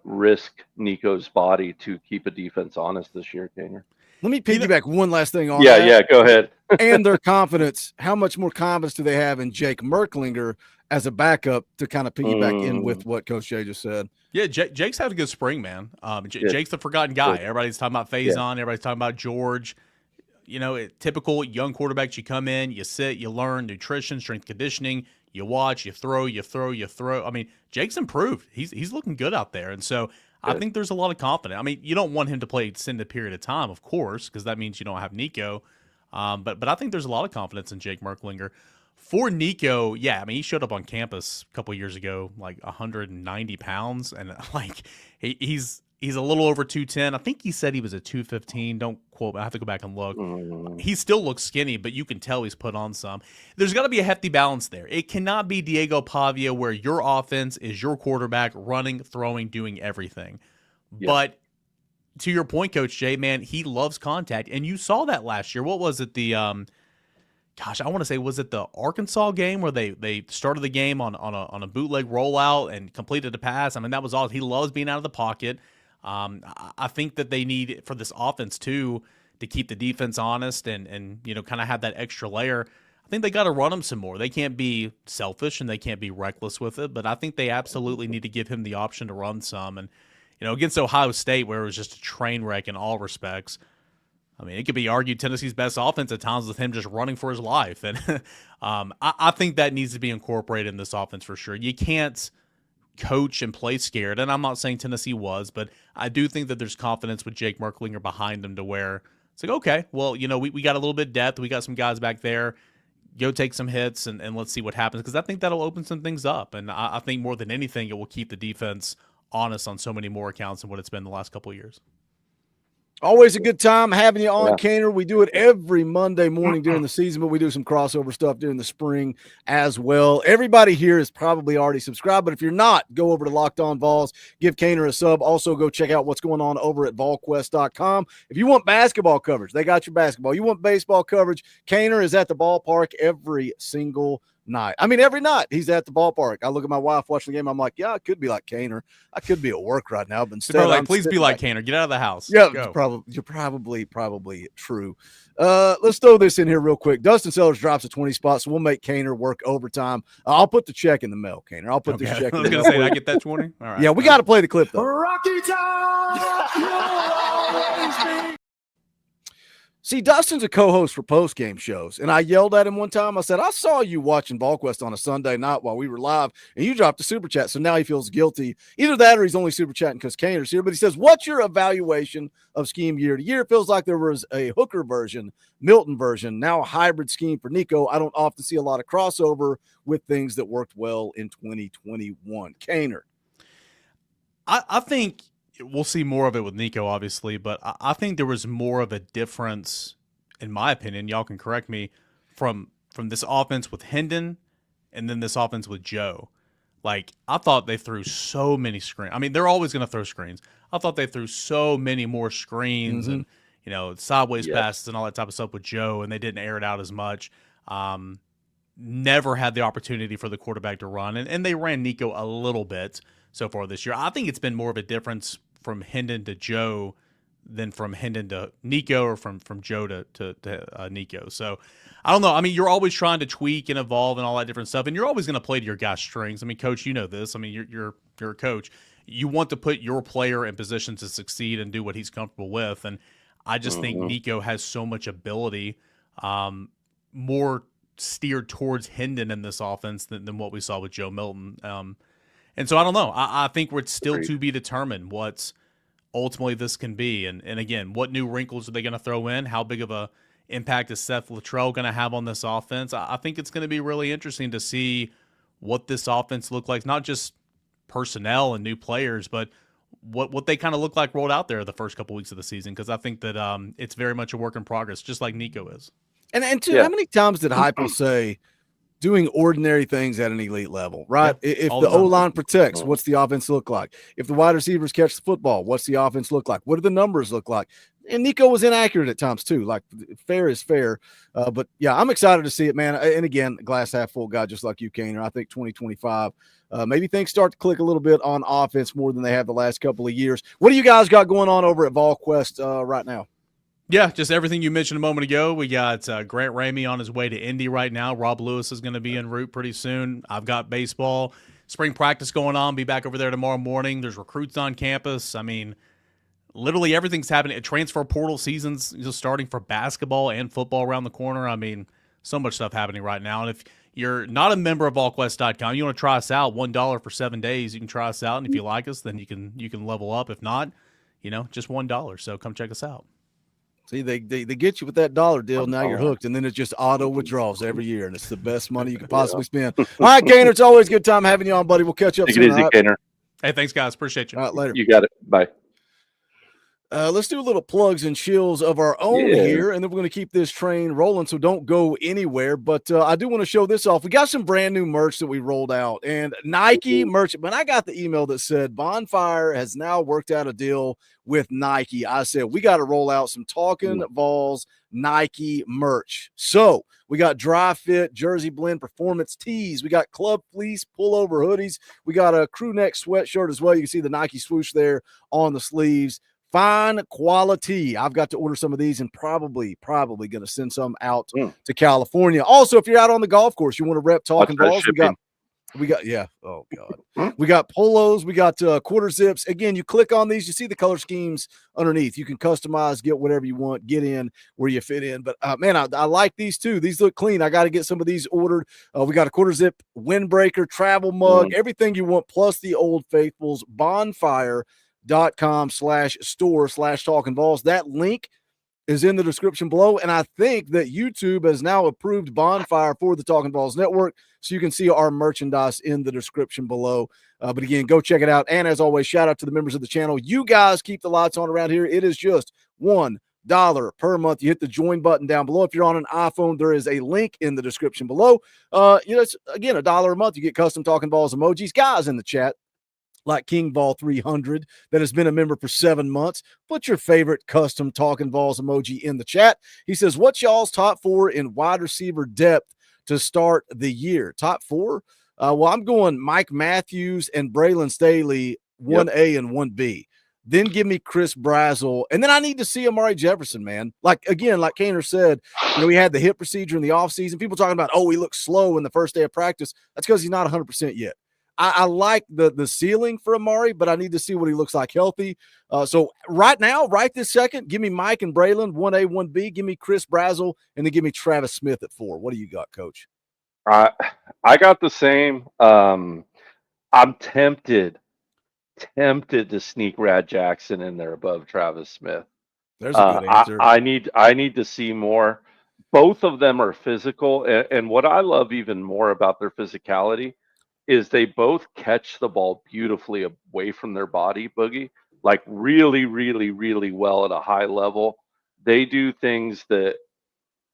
risk Nico's body to keep a defense honest this year, Kaner? Let me piggyback one last thing on that. Yeah, go ahead. And their confidence. How much more confidence do they have in Jake Merklinger as a backup to kind of piggyback in with what Coach Jay just said? Yeah, Jake's had a good spring, man. Jake's the forgotten guy. Everybody's talking about Faison. Everybody's talking about George. Typical young quarterbacks, you come in, you sit, you learn nutrition, strength conditioning, you watch, you throw. I mean, Jake's improved. He's looking good out there. And so I think there's a lot of confidence. I mean, you don't want him to play extended period of time, of course, because that means you don't have Nico. But I think there's a lot of confidence in Jake Merklinger. For Nico, yeah, I mean, he showed up on campus a couple years ago, like 190 pounds, and like he's a little over 210. I think he said he was a 215. Don't quote me. I have to go back and look. He still looks skinny, but you can tell he's put on some. There's got to be a hefty balance there. It cannot be Diego Pavia where your offense is your quarterback running, throwing, doing everything. Yeah. But to your point, Coach Jay, man, he loves contact, and you saw that last year. What was it? I want to say, was it the Arkansas game where they started the game on a bootleg rollout and completed a pass? I mean, that was all. He loves being out of the pocket. I think that they need for this offense too to keep the defense honest and kind of have that extra layer. I think they got to run him some more. They can't be selfish and they can't be reckless with it, but I think they absolutely need to give him the option to run some. And against Ohio State, where it was just a train wreck in all respects, I mean, it could be argued Tennessee's best offense at times with him just running for his life. And I think that needs to be incorporated in this offense for sure. You can't coach and play scared, and I'm not saying Tennessee was, but I do think that there's confidence with Jake Merklinger behind him to where it's like, okay, well, we got a little bit of depth. We got some guys back there. Go take some hits, and let's see what happens, because I think that'll open some things up. And I think more than anything, it will keep the defense honest on so many more accounts than what it's been the last couple of years. Always a good time having you on, Yeah. Kaner. We do it every Monday morning during the season, but we do some crossover stuff during the spring as well. Everybody here is probably already subscribed, but if you're not, go over to Locked On Vols, give Kaner a sub. Also, go check out what's going on over at volquest.com. If you want basketball coverage, they got your basketball. You want baseball coverage, Kaner is at the ballpark every single night. I mean, every night he's at the ballpark. I look at my wife watching the game. I'm like, yeah, I could be like Kaner. I could be at work right now, but instead, like, please be like Kaner. Get out of the house. Yeah, Go. you're probably true. Let's throw this in here real quick. Dustin Sellers drops a 20 spot, so we'll make Kaner work overtime. I'll put the check in the mail, Kaner. I'll put this check. I was gonna say, I get that 20. All right. Yeah, we got to play the clip though. Rocky Top, you'll always be. See, Dustin's a co-host for post-game shows, and I yelled at him one time. I said, I saw you watching VolQuest on a Sunday night while we were live, and you dropped a super chat, so now he feels guilty. Either that or he's only super chatting because Kaner's here, but he says, what's your evaluation of scheme year to year? It feels like there was a Hooker version, Milton version, now a hybrid scheme for Nico. I don't often see a lot of crossover with things that worked well in 2021. Kaner. I think we'll see more of it with Nico, obviously, but I think there was more of a difference, in my opinion, y'all can correct me, from this offense with Hendon and then this offense with Joe. Like, I thought they threw so many screens. I mean, they're always going to throw screens. I thought they threw so many more screens and, sideways passes and all that type of stuff with Joe, and they didn't air it out as much. Never had the opportunity for the quarterback to run, and they ran Nico a little bit so far this year. I think it's been more of a difference from Hendon to Joe than from Hendon to Nico or from Joe to Nico. So I don't know. I mean, you're always trying to tweak and evolve and all that different stuff, and you're always going to play to your guy's strengths. I mean, Coach, you know this. I mean, you're a coach. You want to put your player in position to succeed and do what he's comfortable with, and I just think Nico has so much ability, more steered towards Hendon in this offense than what we saw with Joe Milton. And so I don't know. I think it's still to be determined what ultimately this can be. And again, what new wrinkles are they going to throw in? How big of a impact is Seth Luttrell going to have on this offense? I think it's going to be really interesting to see what this offense look like, not just personnel and new players, but what they kind of look like rolled out there the first couple weeks of the season, because I think that it's very much a work in progress, just like Nico is. And too, how many times did Heupel say doing ordinary things at an elite level, right? Yeah, if the O-line protects, what's the offense look like? If the wide receivers catch the football, what's the offense look like? What do the numbers look like? And Nico was inaccurate at times too. Like, fair is fair. But yeah, I'm excited to see it, man. And again, glass half full guy, just like you, Kaner. I think 2025, maybe things start to click a little bit on offense more than they have the last couple of years. What do you guys got going on over at VolQuest right now? Yeah, just everything you mentioned a moment ago. We got Grant Ramey on his way to Indy right now. Rob Lewis is going to be en route pretty soon. I've got baseball, spring practice going on. Be back over there tomorrow morning. There's recruits on campus. I mean, literally everything's happening. Transfer portal season's just starting for basketball and football around the corner. I mean, so much stuff happening right now. And if you're not a member of VolQuest.com, you want to try us out, $1 for 7 days. You can try us out, and if you like us, then you can level up. If not, just $1. So come check us out. See, they get you with that dollar deal. Now you're hooked, and then it's just auto withdrawals every year, and it's the best money you can possibly spend. All right, Kaner, it's always a good time having you on, buddy. We'll catch up Take soon. it easy, Kaner. Hey, thanks, guys. Appreciate you. All right, later. You got it. Bye. Let's do a little plugs and shills of our own here, and then we're going to keep this train rolling, so don't go anywhere. But I do want to show this off. We got some brand new merch that we rolled out, and Nike merch. When I got the email that said Bonfire has now worked out a deal with Nike, I said, we got to roll out some Talkin VAWLS Nike merch. So we got dry fit, jersey blend, performance tees. We got club fleece, pullover hoodies. We got a crew neck sweatshirt as well. You can see the Nike swoosh there on the sleeves. Fine quality. I've got to order some of these and probably going to send some out to California. Also, if you're out on the golf course, you want to rep Talkin VAWLS, we got oh God. We got polos, we got quarter zips. Again, you click on these, you see the color schemes underneath. You can customize, get whatever you want, get in where you fit in. But man, I like these too. These look clean. I got to get some of these ordered. We got a quarter zip windbreaker, travel mug, everything you want, plus the Old Faithfuls. Bonfire.com/store/Talkin VAWLS. That link is in the description below, and I think that YouTube has now approved Bonfire for the Talkin VAWLS network, so you can see our merchandise in the description below. But again, go check it out. And as always, shout out to the members of the channel. You guys keep the lights on around here. It is just $1 per month. You hit the join button down below. If you're on an iPhone, there is a link in the description below. It's again $1 a month. You get custom Talkin Balls emojis. Guys in the chat, like King Ball 300 that has been a member for 7 months. Put your favorite custom Talkin Balls emoji in the chat. He says, what's y'all's top 4 in wide receiver depth to start the year? Top 4? Well, I'm going Mike Matthews and Braylon Staley, 1A and 1B. Then give me Chris Brazzell. And then I need to see Amari Jefferson, man. Like Kaner said, he had the hip procedure in the offseason. People talking about, he looks slow in the first day of practice. That's because he's not 100% yet. I like the ceiling for Amari, but I need to see what he looks like healthy. So right now, right this second, give me Mike and Braylon, 1A, 1B. Give me Chris Brazzell, and then give me Travis Smith at 4. What do you got, Coach? I got the same. I'm tempted to sneak Rad Jackson in there above Travis Smith. There's a good answer. I need to see more. Both of them are physical, and what I love even more about their physicality is they both catch the ball beautifully away from their body, Boogie, like really, really, really well at a high level. They do things that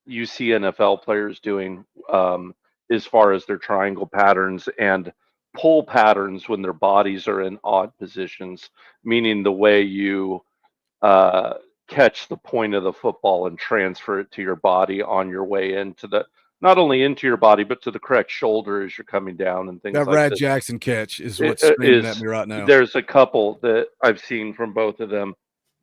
you see NFL players doing as far as their triangle patterns and pull patterns when their bodies are in odd positions, meaning the way you catch the point of the football and transfer it to your body on your way into not only into your body, but to the correct shoulder as you're coming down and things like that. That Rad Jackson catch is what's screaming at me right now. There's a couple that I've seen from both of them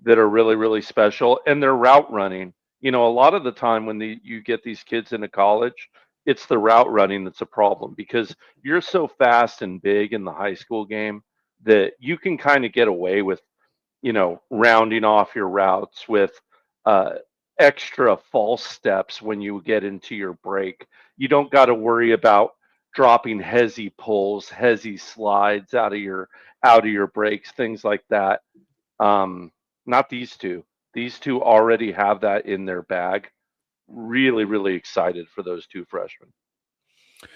that are really, really special, and their route running. A lot of the time when you get these kids into college, it's the route running that's a problem because you're so fast and big in the high school game that you can kind of get away with, rounding off your routes with extra false steps when you get into your break. You don't got to worry about dropping hezzy pulls, hezzy slides out of your breaks, things like that. Not these two. These two already have that in their bag. Really, really excited for those two freshmen.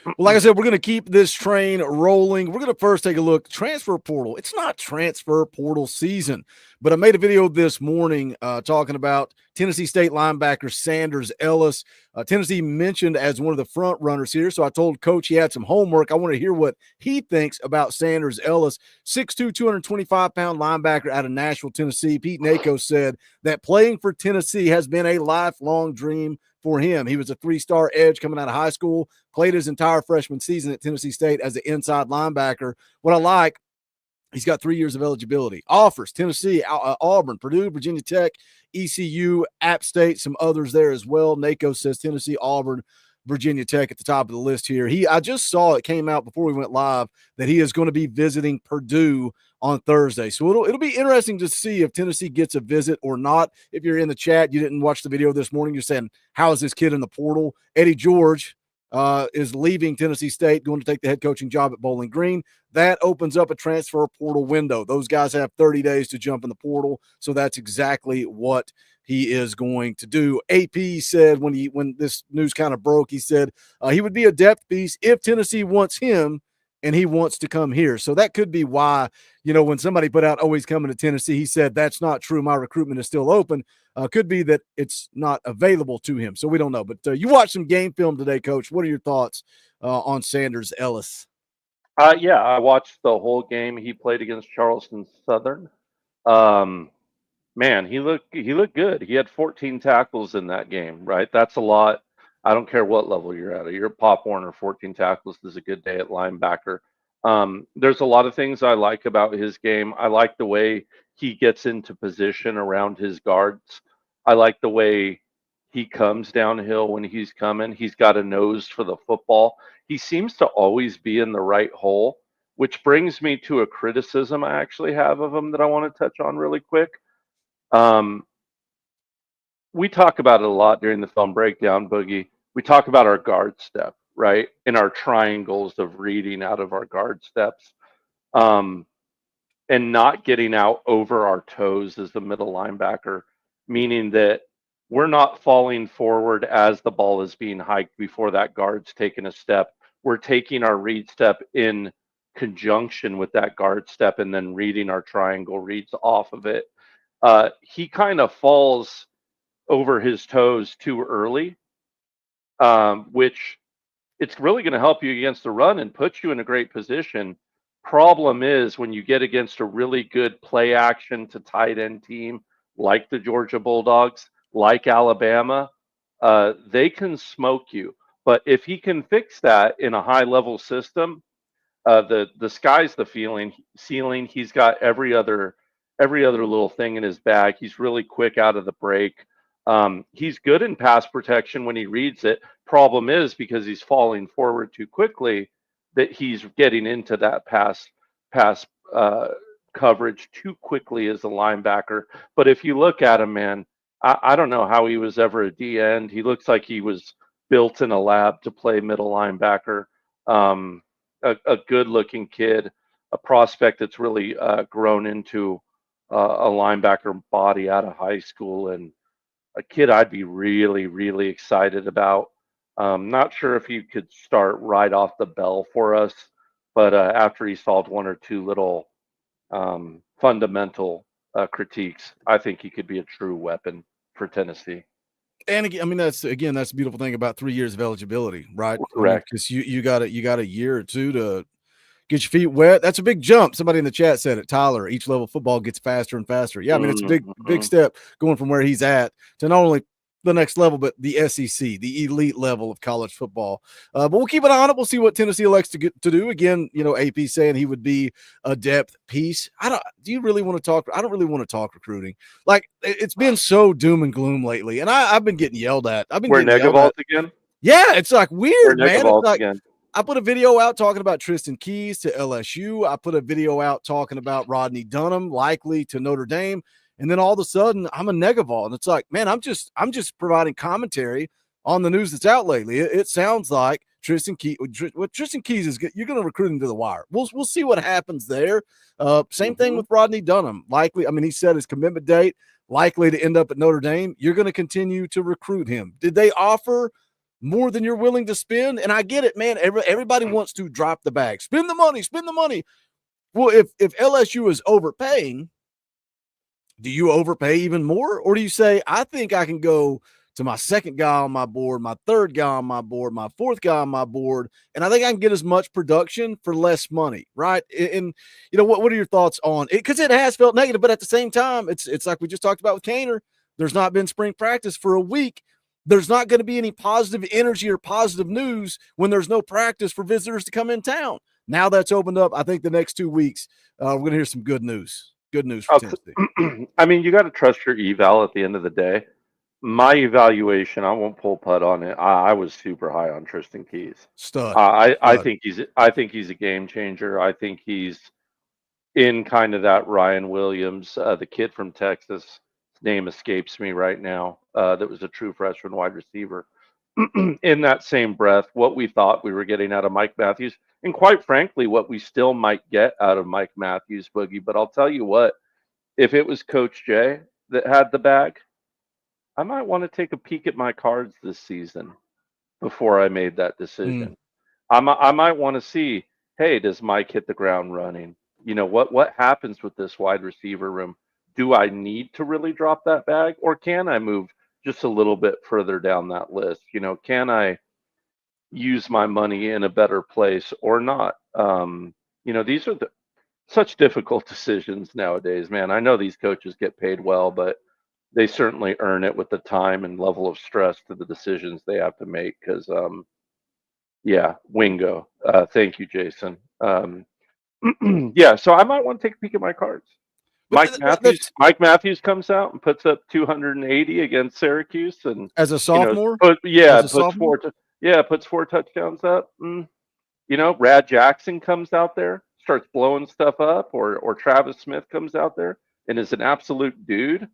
Well, like I said, we're going to keep this train rolling. We're going to first take a look. Transfer portal. It's not transfer portal season, but I made a video this morning talking about Tennessee State linebacker Sanders Ellis. Tennessee mentioned as one of the front runners here, so I told Coach he had some homework. I want to hear what he thinks about Sanders Ellis, 6'2", 225-pound linebacker out of Nashville, Tennessee. Pete Nako said that playing for Tennessee has been a lifelong dream for him. He was a 3-star edge coming out of high school, played his entire freshman season at Tennessee State as an inside linebacker. What I like, he's got 3 years of eligibility. Offers Tennessee, Auburn, Purdue, Virginia Tech, ECU, App State, some others there as well. Nako says Tennessee, Auburn, Virginia Tech at the top of the list here. I just saw it came out before we went live that he is going to be visiting Purdue on Thursday. So it'll be interesting to see if Tennessee gets a visit or not. If you're in the chat, you didn't watch the video this morning, you're saying, how is this kid in the portal? Eddie George is leaving Tennessee State, going to take the head coaching job at Bowling Green. That opens up a transfer portal window. Those guys have 30 days to jump in the portal. So that's exactly what he is going to do. AP said when this news kind of broke, he said he would be a depth piece if Tennessee wants him and he wants to come here. So that could be why, when somebody put out, he's coming to Tennessee, he said, that's not true. My recruitment is still open. Could be that it's not available to him. So we don't know. But you watched some game film today, Coach. What are your thoughts on Sanders Ellis? Yeah, I watched the whole game. He played against Charleston Southern. Man, he looked good. He had 14 tackles in that game, right? That's a lot. I don't care what level you're at. You're Pop Warner, 14 tackles is a good day at linebacker. There's a lot of things I like about his game. I like the way he gets into position around his guards. I like the way he comes downhill when he's coming. He's got a nose for the football. He seems to always be in the right hole, which brings me to a criticism I actually have of him that I want to touch on really quick. We talk about it a lot during the film breakdown, Boogie. We talk about our guard step, right? In our triangles of reading out of our guard steps. And not getting out over our toes as the middle linebacker, meaning that we're not falling forward as the ball is being hiked before that guard's taken a step. We're taking our read step in conjunction with that guard step and then reading our triangle reads off of it. he kind of falls over his toes too early, which it's really going to help you against the run and put you in a great position. Problem is when you get against a really good play action to tight end team like the Georgia Bulldogs, like Alabama, they can smoke you. But if he can fix that in a high level system, the sky's the ceiling. He's got every other little thing in his bag. He's really quick out of the break. He's good in pass protection when he reads it. Problem is because he's falling forward too quickly that he's getting into that pass coverage too quickly as a linebacker. But if you look at him, man, I don't know how he was ever a D end. He looks like he was built in a lab to play middle linebacker. A good looking kid, a prospect that's really grown into a linebacker body out of high school, and a kid I'd be really, really excited about. Not sure if he could start right off the bell for us, but after he solved one or two little fundamental critiques, I think he could be a true weapon for Tennessee. And again, I mean, that's the beautiful thing about 3 years of eligibility, right? Correct. Because you got a year or two to get your feet wet. That's a big jump. Somebody in the chat said it. Tyler, each level of football gets faster and faster. Yeah, I mean, it's a big step going from where he's at to not only the next level, but the SEC, the elite level of college football. But we'll keep an eye on it. We'll see what Tennessee elects to do. Again, AP saying he would be a depth piece. Do you really want to talk? I don't really want to talk recruiting. Like, it's been so doom and gloom lately, and I've been getting yelled at. We're Negavolt again? Yeah, it's like weird, man. It's like, again. I put a video out talking about Tristan Keys to LSU. I put a video out talking about Rodney Dunham likely to Notre Dame. And then all of a sudden I'm a Negavolt. And it's like, man, I'm just providing commentary on the news that's out lately. It sounds like Tristan Keys is good. You're going to recruit him to the wire. We'll see what happens there. Same thing with Rodney Dunham. Likely, I mean, he said his commitment date likely to end up at Notre Dame. You're going to continue to recruit him. Did they offer more than you're willing to spend? And I get it, man. Everybody wants to drop the bag. Spend the money. Well, if LSU is overpaying, do you overpay even more? Or do you say, I think I can go to my second guy on my board, my third guy on my board, my fourth guy on my board, and I think I can get as much production for less money, right? And what are your thoughts on it? Because it has felt negative, but at the same time, it's like we just talked about with Kaner. There's not been spring practice for a week. There's not going to be any positive energy or positive news when there's no practice for visitors to come in town. Now that's opened up. I think the next 2 weeks, we're going to hear some good news. Good news for Tennessee. I mean, you got to trust your eval at the end of the day. My evaluation, I won't pull putt on it. I was super high on Tristan Keys. Stud. I think he's a game changer. I think he's in kind of that Ryan Williams, the kid from Texas. His name escapes me right now. That was a true freshman wide receiver. In that same breath, what we thought we were getting out of Mike Matthews, and quite frankly, what we still might get out of Mike Matthews, Boogie. But I'll tell you what, if it was Coach Jay that had the bag, I might want to take a peek at my cards this season before I made that decision. I might want to see, hey, does Mike hit the ground running? What happens with this wide receiver room? Do I need to really drop that bag, or can I move just a little bit further down that list? Can I use my money in a better place or not? These are such difficult decisions nowadays, man. I know these coaches get paid well, but they certainly earn it with the time and level of stress to the decisions they have to make. Because, Wingo. Thank you, Jason. So I might want to take a peek at my cards. Mike Matthews comes out and puts up 280 against Syracuse, and as a sophomore, puts 4 touchdowns up. Rad Jackson comes out there, starts blowing stuff up, or Travis Smith comes out there and is an absolute dude.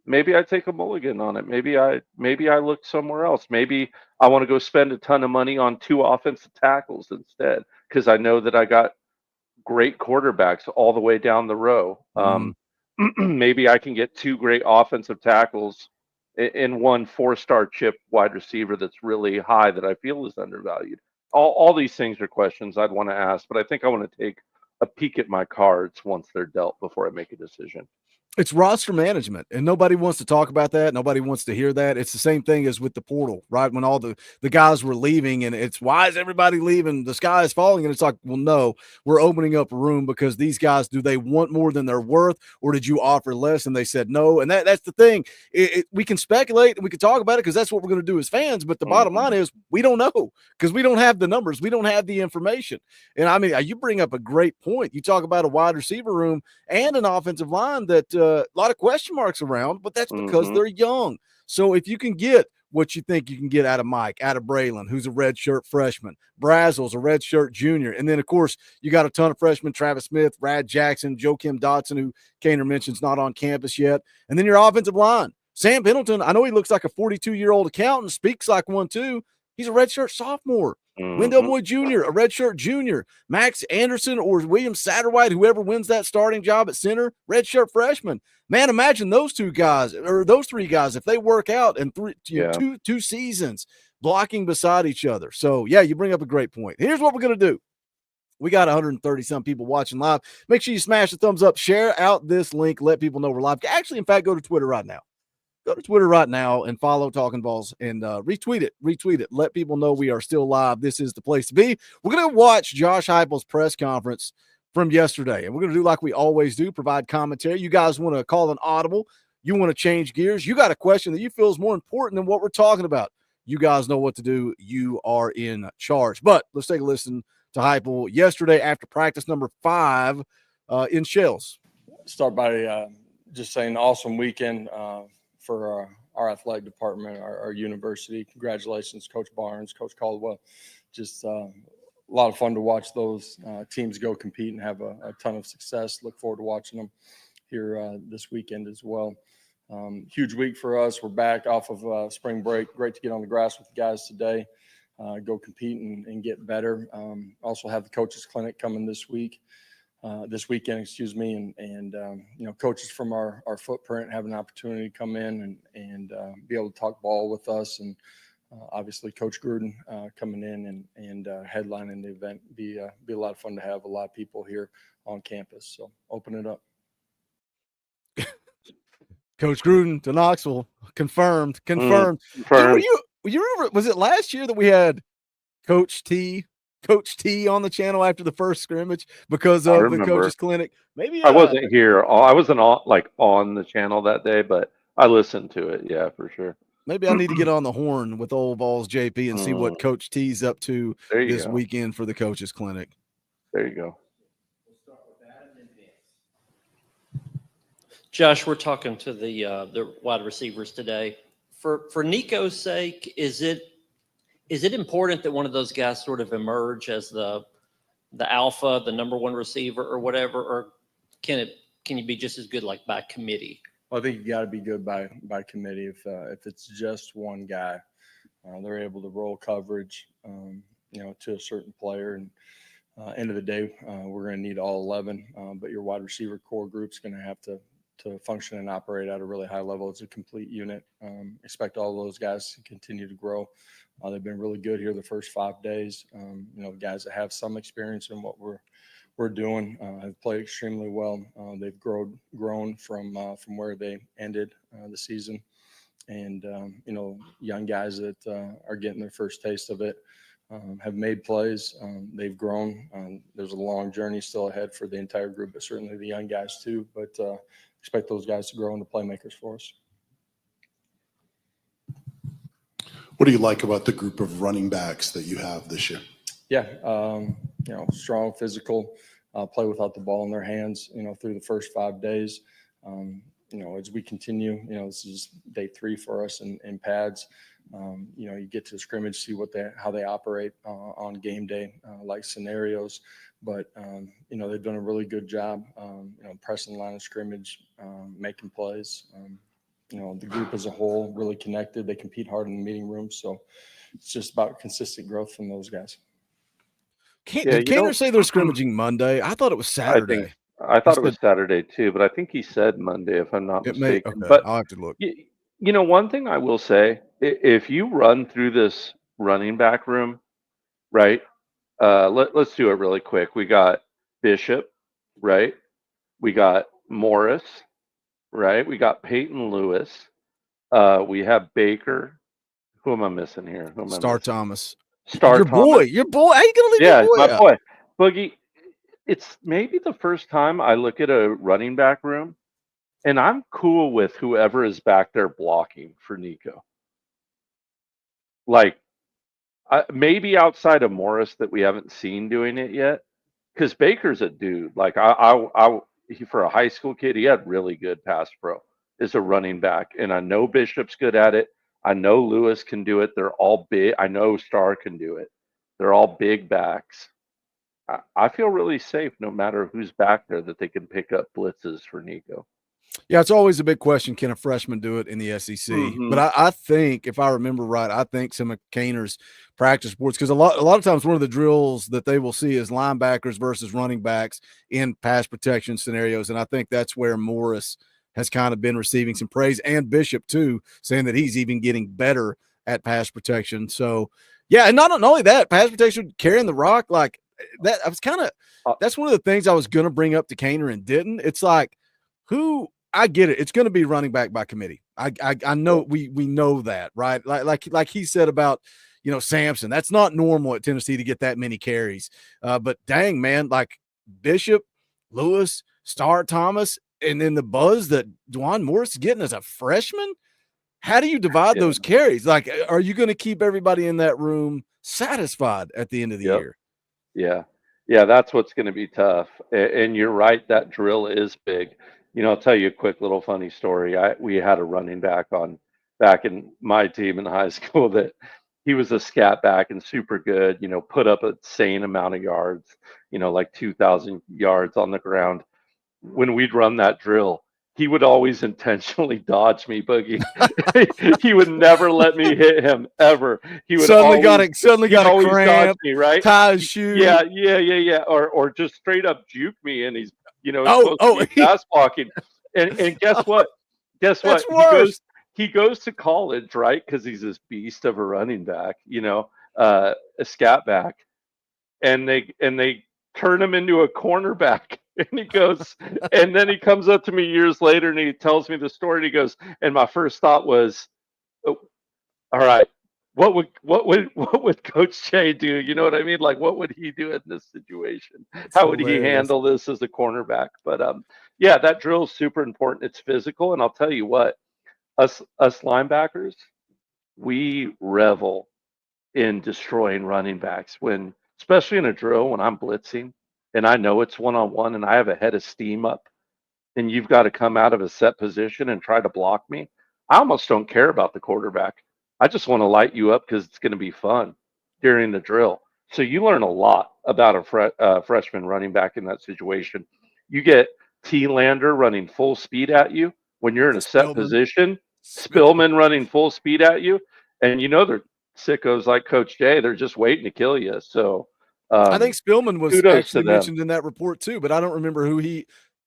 Maybe I take a mulligan on it. Maybe I look somewhere else. Maybe I want to go spend a ton of money on 2 offensive tackles instead, because I know that I got great quarterbacks all the way down the row. Maybe I can get 2 great offensive tackles in 1 4-star chip wide receiver that's really high that I feel is undervalued. All these things are questions I'd want to ask, but I think I want to take a peek at my cards once they're dealt before I make a decision. It's roster management, and nobody wants to talk about that. Nobody wants to hear that. It's the same thing as with the portal, right? When all the guys were leaving, and it's why is everybody leaving? The sky is falling, and it's like, well, no, we're opening up room because these guys, do they want more than they're worth, or did you offer less? And they said no, and that's the thing. We can speculate and we can talk about it because that's what we're going to do as fans. But the bottom line is we don't know because we don't have the numbers, we don't have the information. And I mean, you bring up a great point. You talk about a wide receiver room and an offensive line that a lot of question marks around, but that's because they're young. So if you can get what you think you can get out of Mike, out of Braylon, who's a redshirt freshman, Brazel's a redshirt junior, and then of course you got a ton of freshmen: Travis Smith, Rad Jackson, Joakim Dotson, who Kaner mentions not on campus yet, and then your offensive line. Sam Pendleton, I know he looks like a 42-year-old accountant, speaks like one too. He's a redshirt sophomore. Wendell Moore Jr., a redshirt junior. Max Anderson or William Satterwhite, whoever wins that starting job at center, redshirt freshman. Man, imagine those two guys or those three guys if they work out in two seasons blocking beside each other. So, yeah, you bring up a great point. Here's what we're going to do. We got 130-some people watching live. Make sure you smash the thumbs up, share out this link, let people know we're live. Actually, in fact, go to Twitter right now. Go to Twitter right now and follow Talkin VAWLS and retweet it. Let people know we are still live. This is the place to be. We're going to watch Josh Heupel's press conference from yesterday, and we're going to do like we always do, provide commentary. You guys want to call an audible. You want to change gears. You got a question that you feel is more important than what we're talking about. You guys know what to do. You are in charge. But let's take a listen to Heupel yesterday after practice number 5 in Shells. Start by just saying awesome weekend for our athletic department, our university. Congratulations, Coach Barnes, Coach Caldwell. Just a lot of fun to watch those teams go compete and have a ton of success. Look forward to watching them here this weekend as well. Huge week for us. We're back off of spring break. Great to get on the grass with the guys today, go compete and get better. Also have the coaches clinic coming this weekend, and you know, coaches from our footprint have an opportunity to come in and be able to talk ball with us, and obviously Coach Gruden coming in and headlining the event. Be a lot of fun to have a lot of people here on campus. So open it up. Coach Gruden to Knoxville, confirmed. Confirmed. You remember, was it last year that we had Coach T on the channel after the first scrimmage because of the coaches clinic? Maybe I wasn't here. I wasn't on the channel that day, but I listened to it. Yeah, for sure. Maybe I need to get on the horn with old Vols JP and see what Coach T's up to this weekend for the coaches clinic. There you go. Josh, we're talking to the wide receivers today. For Nico's sake, is it important that one of those guys sort of emerge as the alpha, the number one receiver or whatever, or can you be just as good like by committee? Well, I think you got to be good by committee. If it's just one guy, they're able to roll coverage, to a certain player. And end of the day, we're going to need all 11. But your wide receiver core group's going to have to function and operate at a really high level. It's a complete unit. Expect all of those guys to continue to grow. They've been really good here the first 5 days. The guys that have some experience in what we're doing have played extremely well. They've grown from where they ended the season, and young guys that are getting their first taste of it have made plays. They've grown. There's a long journey still ahead for the entire group, but certainly the young guys too. But expect those guys to grow into playmakers for us. What do you like about the group of running backs that you have this year? Yeah, strong, physical, play without the ball in their hands, through the first 5 days. As we continue, this is day 3 for us in pads. You get to the scrimmage, see how they operate on game day, like scenarios. But, they've done a really good job, pressing the line of scrimmage, making plays. The group as a whole really connected. They compete hard in the meeting room. So it's just about consistent growth from those guys. Did Kaner say they're scrimmaging Monday? I thought it was Saturday. I thought it was Saturday too, but I think he said Monday, if I'm not mistaken. Okay, but I'll have to look. One thing I will say, if you run through this running back room, right? Let's do it really quick. We got Bishop, right? We got Morris, right? We got Peyton Lewis. We have Baker. Who am I missing here? Who am I Star missing? Thomas. Star Your boy. Thomas. Your boy. How you gonna leave Yeah, your boy my out? boy. Boogie, it's maybe the first time I look at a running back room and I'm cool with whoever is back there blocking for Nico. Like, maybe outside of Morris that we haven't seen doing it yet, because Baker's a dude. Like, for a high school kid, he had really good pass pro as a running back, and I know Bishop's good at it. I know Lewis can do it. They're all big. I know Starr can do it. They're all big backs. I feel really safe no matter who's back there that they can pick up blitzes for Nico. Yeah, it's always a big question. Can a freshman do it in the SEC? Mhm. But I think, if I remember right, I think some of Kaner's practice reports, because a lot of times one of the drills that they will see is linebackers versus running backs in pass protection scenarios, and I think that's where Morris has kind of been receiving some praise, and Bishop too, saying that he's even getting better at pass protection. So, yeah, and not only that, pass protection, carrying the rock, like that. I was kind of that's one of the things I was going to bring up to Kaner and didn't. It's like, who I get it. It's going to be running back by committee. I know we know that, right? Like he said about, Sampson. That's not normal at Tennessee to get that many carries. But dang, man, like Bishop, Lewis, Starr Thomas, and then the buzz that Dwan Morris is getting as a freshman. How do you divide those carries? Like, are you going to keep everybody in that room satisfied at the end of the year? Yeah. Yeah, that's what's going to be tough. And you're right, that drill is big. I'll tell you a quick little funny story. We had a running back back in my team in high school that he was a scat back and super good, put up an insane amount of yards, like 2,000 yards on the ground. When we'd run that drill, he would always intentionally dodge me, Boogie. He would never let me hit him ever. He would suddenly got a dodge cramp, me, right? tie his shoe. Yeah. Or just straight up juke me, and he's supposed to be pass blocking. And guess what? Guess what? He goes to college, right? Because he's this beast of a running back, a scat back, and they turn him into a cornerback. And he goes, and then he comes up to me years later and he tells me the story. And he goes, and my first thought was, oh, all right, what would Coach Jay do? You know what I mean? Like, what would he do in this situation? How would he handle this as a cornerback? But yeah, that drill is super important. It's physical, and I'll tell you what, us linebackers, we revel in destroying running backs especially in a drill when I'm blitzing and I know it's one-on-one and I have a head of steam up and you've got to come out of a set position and try to block me. I almost don't care about the quarterback. I just want to light you up because it's going to be fun during the drill. So you learn a lot about a freshman running back in that situation. You get T-Lander running full speed at you when you're in a set position, Spillman running full speed at you, and they're sickos like Coach Jay. They're just waiting to kill you. So I think Spillman was actually mentioned in that report too, but I don't remember who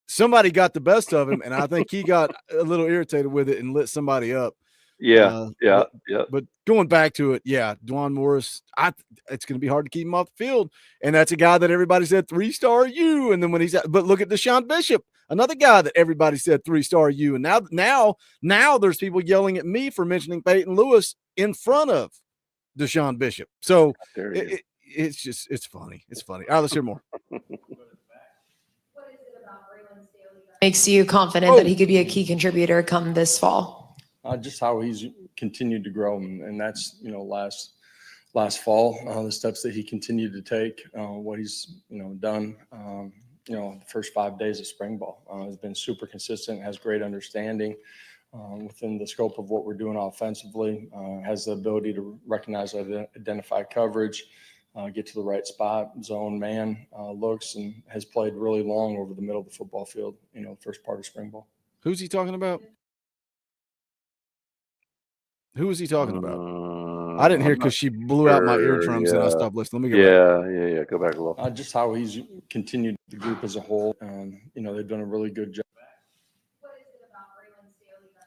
somebody got the best of him, and I think he got a little irritated with it and lit somebody up. Yeah. But going back to it, Dwan Morris, it's going to be hard to keep him off the field, and that's a guy that everybody said 3-star U, and then when but look at Deshaun Bishop, another guy that everybody said 3-star U, and now there's people yelling at me for mentioning Peyton Lewis in front of Deshaun Bishop. So it's funny. It's funny. All right, let's hear more. Makes you confident that he could be a key contributor come this fall? Just how he's continued to grow, and that's last fall, the steps that he continued to take, what he's done. The first 5 days of spring ball has been super consistent. Has great understanding within the scope of what we're doing offensively. Has the ability to recognize, identify coverage, get to the right spot, zone, man looks, and has played really long over the middle of the football field. First part of spring ball. Who's he talking about? Who was he talking about? I didn't hear because she blew out my eardrums and I stopped listening. Let me go back. Yeah. Go back a little. Just how he's continued the group as a whole. They've done a really good job.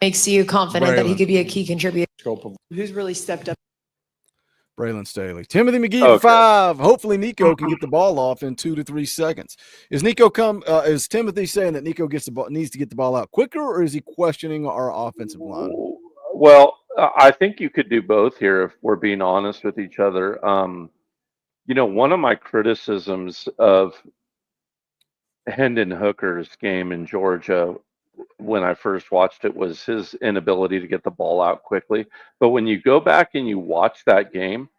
Makes you confident that he could be a key contributor? Scope of who's really stepped up. Braylon Staley. Timothy McGee for Okay. 5. Hopefully Nico can get the ball off in 2 to 3 seconds. Is Timothy saying that Nico needs to get the ball out quicker, or is he questioning our offensive line? Well, I think you could do both here if we're being honest with each other. One of my criticisms of Hendon Hooker's game in Georgia when I first watched it was his inability to get the ball out quickly. But when you go back and you watch that game,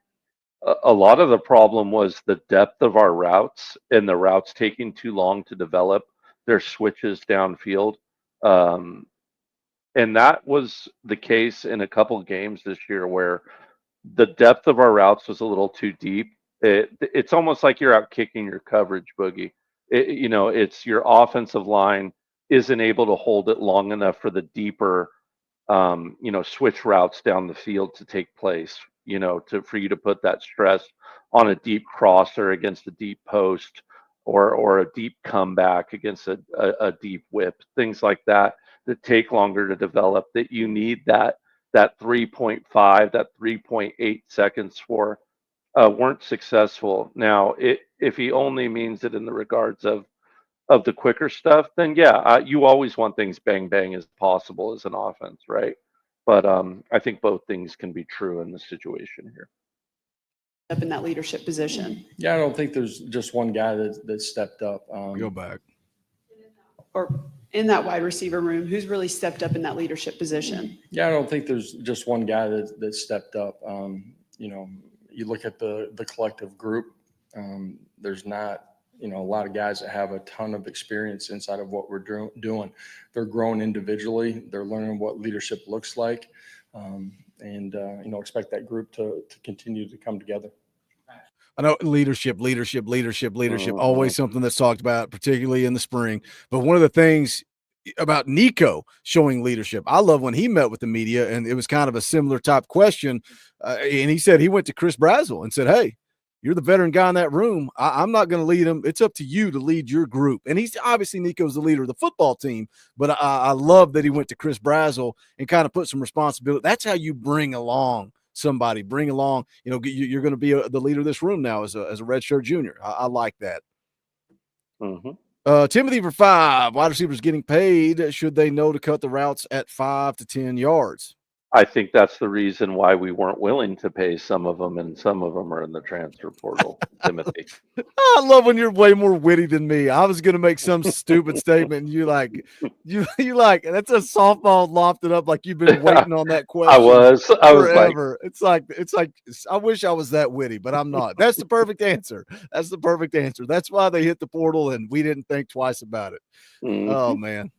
a lot of the problem was the depth of our routes and the routes taking too long to develop their switches downfield. And that was the case in a couple of games this year where the depth of our routes was a little too deep. It's almost like you're out kicking your coverage, Boogie. It's your offensive line isn't able to hold it long enough for the deeper, switch routes down the field to take place, for you to put that stress on a deep crosser against a deep post or a deep comeback against a deep whip, things like that take longer to develop, that you need that 3.5, that 3.8 seconds for, weren't successful. Now, if he only means it in the regards of the quicker stuff, then yeah, you always want things bang bang as possible as an offense, right? But I think both things can be true in this situation here. Up in that leadership position. Yeah, I don't think there's just one guy that stepped up. Go back. Or in that wide receiver room, who's really stepped up in that leadership position? Yeah, I don't think there's just one guy that stepped up. You look at the collective group. There's not, a lot of guys that have a ton of experience inside of what we're doing. They're growing individually. They're learning what leadership looks like, and expect that group to continue to come together. I know leadership, always something that's talked about, particularly in the spring. But one of the things about Nico showing leadership, I love when he met with the media, and it was kind of a similar type question. And he said he went to Chris Brazel and said, "Hey, you're the veteran guy in that room. I'm not going to lead him. It's up to you to lead your group." And he's obviously Nico's the leader of the football team, but I love that he went to Chris Brazel and kind of put some responsibility. That's how you bring along somebody. You're going to be the leader of this room now as a redshirt junior. I like that. Timothy for 5. Wide receivers getting paid. Should they know to cut the routes at 5 to 10 yards? I think that's the reason why we weren't willing to pay some of them, and some of them are in the transfer portal. Timothy, I love when you're way more witty than me. I was gonna make some stupid statement, and you like that's a softball lofted up like you've been waiting on that question. I was forever. It's like I wish I was that witty, but I'm not. That's the perfect answer. That's why they hit the portal, and we didn't think twice about it. Oh man.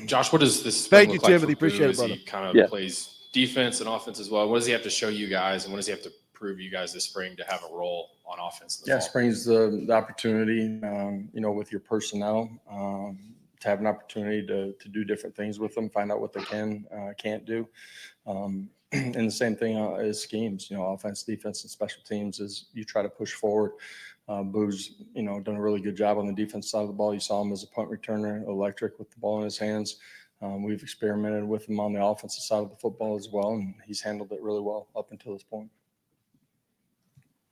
Josh, what does this? Thank you, Timothy. Appreciate it, brother. He kind of plays defense and offense as well. What does he have to show you guys, and what does he have to prove you guys this spring to have a role on offense? Spring's the opportunity, with your personnel, to have an opportunity to do different things with them, find out what they can't do. And the same thing as schemes, offense, defense, and special teams, is you try to push forward. Boo's, done a really good job on the defense side of the ball. You saw him as a punt returner, electric with the ball in his hands. We've experimented with him on the offensive side of the football as well, and he's handled it really well up until this point.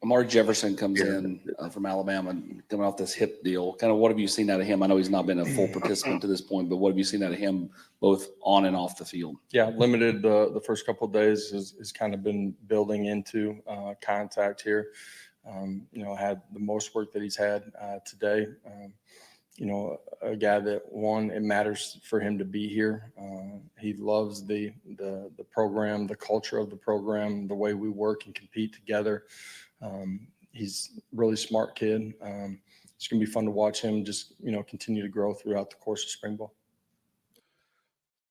Amari Jefferson comes in from Alabama, coming off this hip deal. Kind of what have you seen out of him? I know he's not been a full participant to this point, but what have you seen out of him both on and off the field? Yeah, limited the first couple of days has kind of been building into contact here. Had the most work that he's had today. A guy that, it matters for him to be here. He loves the program, the culture of the program, the way we work and compete together. He's a really smart kid. It's going to be fun to watch him just, continue to grow throughout the course of spring ball.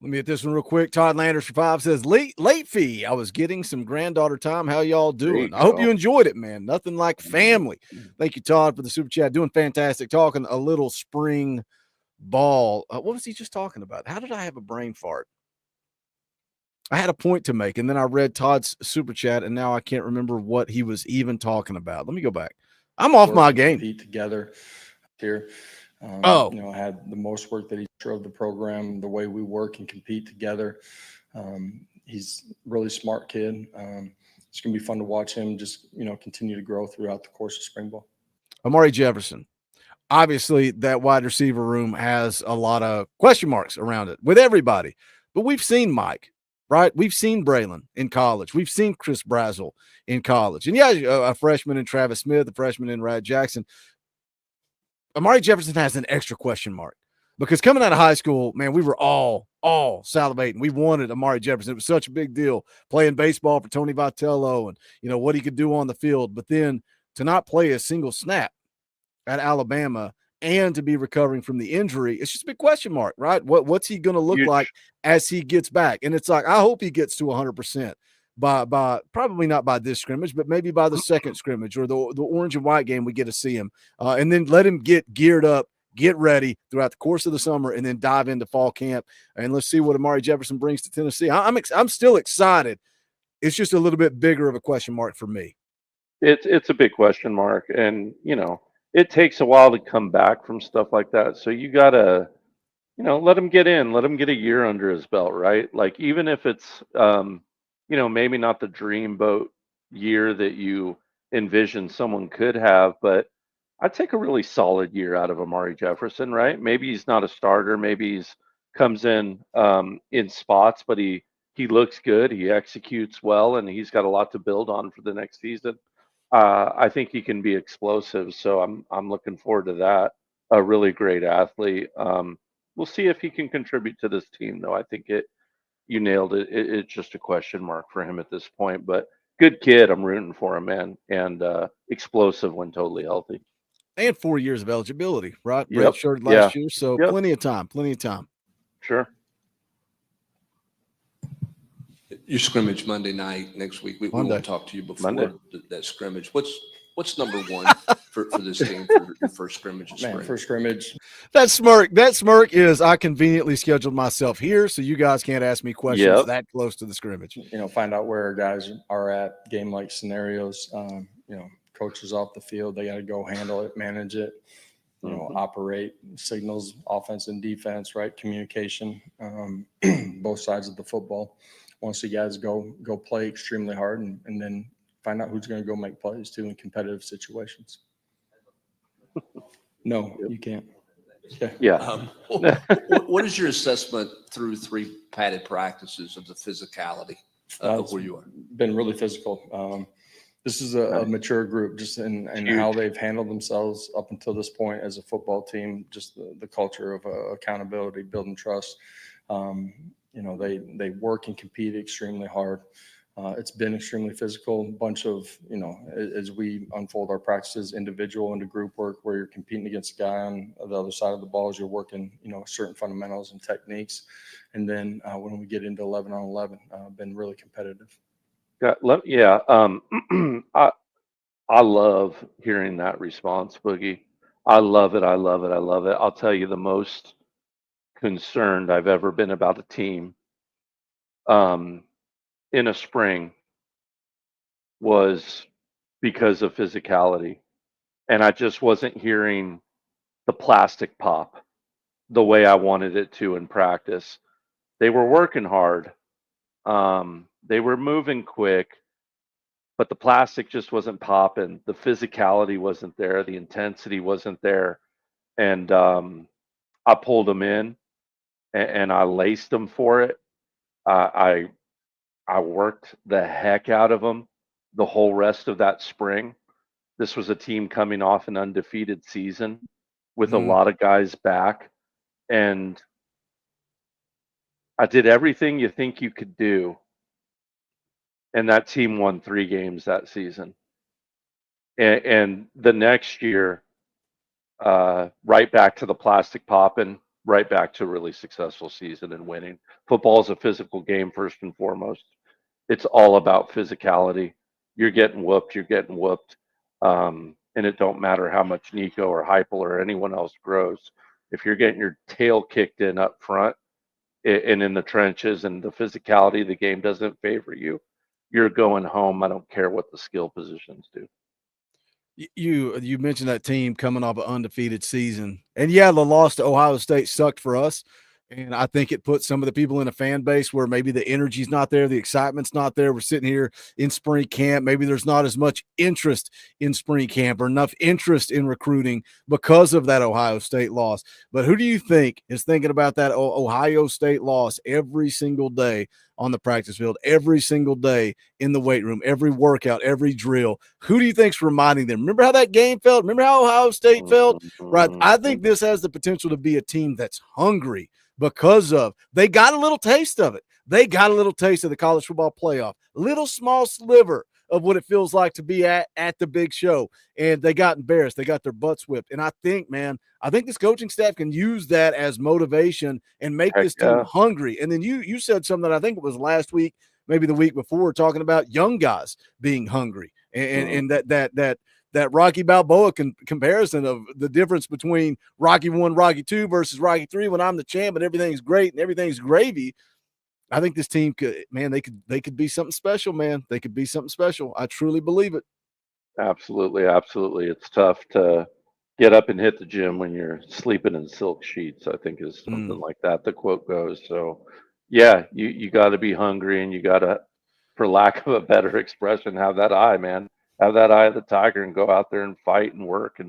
Let me hit this one real quick. Todd Landers for 5 says, late fee. I was getting some granddaughter time. How y'all doing? I hope you enjoyed it, man. Nothing like family. Thank you, Todd, for the super chat. Doing fantastic. Talking a little spring ball. What was he just talking about? How did I have a brain fart? I had a point to make, and then I read Todd's super chat, and now I can't remember what he was even talking about. Let me go back. I'm off my game. Compete together here. Had the most work that he drove the program, the way we work and compete together. He's a really smart kid. it's going to be fun to watch him just, continue to grow throughout the course of spring ball. Amari Jefferson. Obviously, that wide receiver room has a lot of question marks around it with everybody. But we've seen Mike, right? We've seen Braylon in college. We've seen Chris Brazel in college. And yeah, a freshman in Travis Smith, a freshman in Rad Jackson. Amari Jefferson has an extra question mark because coming out of high school, man, we were all salivating. We wanted Amari Jefferson. It was such a big deal playing baseball for Tony Vitello and, what he could do on the field. But then to not play a single snap at Alabama and to be recovering from the injury, it's just a big question mark, right? What's he going to look like as he gets back? And it's like, I hope he gets to 100% by probably not by this scrimmage, but maybe by the second scrimmage or the orange and white game we get to see him. And then let him get geared up, get ready throughout the course of the summer, and then dive into fall camp. And let's see what Amari Jefferson brings to Tennessee. I'm still excited. It's just a little bit bigger of a question mark for me. It's a big question mark, and it takes a while to come back from stuff like that. So you gotta, let him get in, let him get a year under his belt, right? Like even if it's, maybe not the dream boat year that you envision someone could have, but I'd take a really solid year out of Amari Jefferson, right? Maybe he's not a starter, maybe he's comes in spots, but he looks good, he executes well, and he's got a lot to build on for the next season. I think he can be explosive, so I'm looking forward to that. A really great athlete. We'll see if he can contribute to this team, though. I think you nailed it. It's just a question mark for him at this point, but good kid. I'm rooting for him, man, and explosive when totally healthy. And 4 years of eligibility, right? Yep. Redshirted last year, so plenty of time. Sure. Your scrimmage Monday night next week. We won't talk to you before that scrimmage. What's number one for this team for your first scrimmage? First scrimmage. That smirk is I conveniently scheduled myself here, so you guys can't ask me questions that close to the scrimmage. Find out where our guys are at game-like scenarios. Coaches off the field, they got to go handle it, manage it. Operate signals, offense and defense, right? Communication, both sides of the football. Once the guys go play extremely hard and then find out who's going to go make plays too in competitive situations. No, you can't. Yeah. What is your assessment through 3 padded practices of the physicality of where you are? Been really physical. This is a mature group just in how they've handled themselves up until this point as a football team, just the culture of accountability, building trust. They work and compete extremely hard. It's been extremely physical. A bunch of, as we unfold our practices, individual into group work where you're competing against a guy on the other side of the ball as you're working, certain fundamentals and techniques. And then when we get into 11 on 11, been really competitive. I love hearing that response, Boogie. I love it. I'll tell you, the most concerned I've ever been about a team in a spring was because of physicality, and I just wasn't hearing the plastic pop the way I wanted it to in practice. They were working hard. They were moving quick, but the plastic just wasn't popping. The physicality wasn't there. The intensity wasn't there. And I pulled them in and I laced them for it. I worked the heck out of them the whole rest of that spring. This was a team coming off an undefeated season with a lot of guys back. And I did everything you think you could do. And that team won 3 games that season. And the next year, right back to the plastic popping, right back to a really successful season and winning. Football is a physical game first and foremost. It's all about physicality. You're getting whooped. And it don't matter how much Nico or Heupel or anyone else grows. If you're getting your tail kicked in up front and in the trenches and the physicality of the game doesn't favor you, you're going home. I don't care what the skill positions do. You mentioned that team coming off an undefeated season, and the loss to Ohio State sucked for us. And I think it puts some of the people in a fan base where maybe the energy's not there, the excitement's not there. We're sitting here in spring camp. Maybe there's not as much interest in spring camp or enough interest in recruiting because of that Ohio State loss. But who do you think is thinking about that Ohio State loss every single day on the practice field, every single day in the weight room, every workout, every drill? Who do you think's reminding them? Remember how that game felt? Remember how Ohio State felt? Right. I think this has the potential to be a team that's hungry because of they got a little taste of it. They got a little taste of the college football playoff, little small sliver of what it feels like to be at the big show. And they got embarrassed. They got their butts whipped. And I think, man, this coaching staff can use that as motivation and make this team hungry. And then you said something that I think it was last week, maybe the week before, talking about young guys being hungry and that Rocky Balboa comparison of the difference between Rocky 1, Rocky 2 versus Rocky 3 when I'm the champ and everything's great and everything's gravy. I think this team they could be something special, man. They could be something special. I truly believe it. Absolutely, absolutely. It's tough to get up and hit the gym when you're sleeping in silk sheets, I think is something like that. The quote goes. So yeah, you got to be hungry and you got to, for lack of a better expression, have that eye, man. Have that eye of the tiger and go out there and fight and work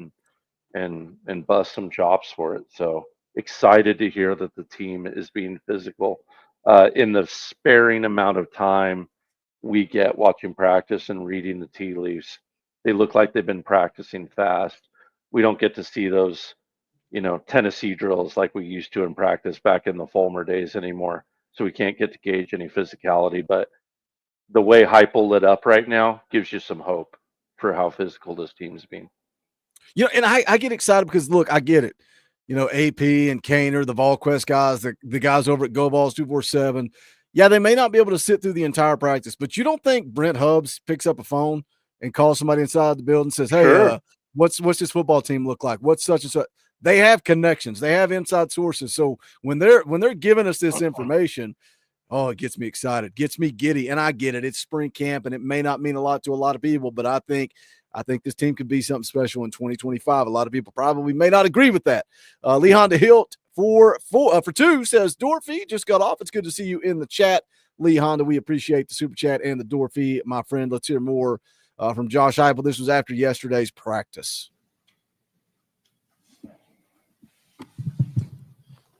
and bust some chops for it. So excited to hear that the team is being physical in the sparing amount of time we get watching practice and reading the tea leaves. They look like they've been practicing fast. We don't get to see those, Tennessee drills like we used to in practice back in the Fulmer days anymore. So we can't get to gauge any physicality, but the way Heupel lit up right now gives you some hope for how physical this team's been. And I get excited because, look, I get it. AP and Kaner, the VolQuest guys, the guys over at Go Vols 247. Yeah, they may not be able to sit through the entire practice, but you don't think Brent Hubbs picks up a phone and calls somebody inside the building and says, hey, what's this football team look like? What's such and such? They have connections. They have inside sources. So when they're giving us this information, oh, it gets me excited, gets me giddy, and I get it. It's spring camp, and it may not mean a lot to a lot of people, but I think this team could be something special in 2025. A lot of people probably may not agree with that. Lee Honda Hilt for 2 says, Dorfy just got off. It's good to see you in the chat. Lee Honda, we appreciate the super chat and the Dorfy, my friend. Let's hear more from Josh Heupel. This was after yesterday's practice.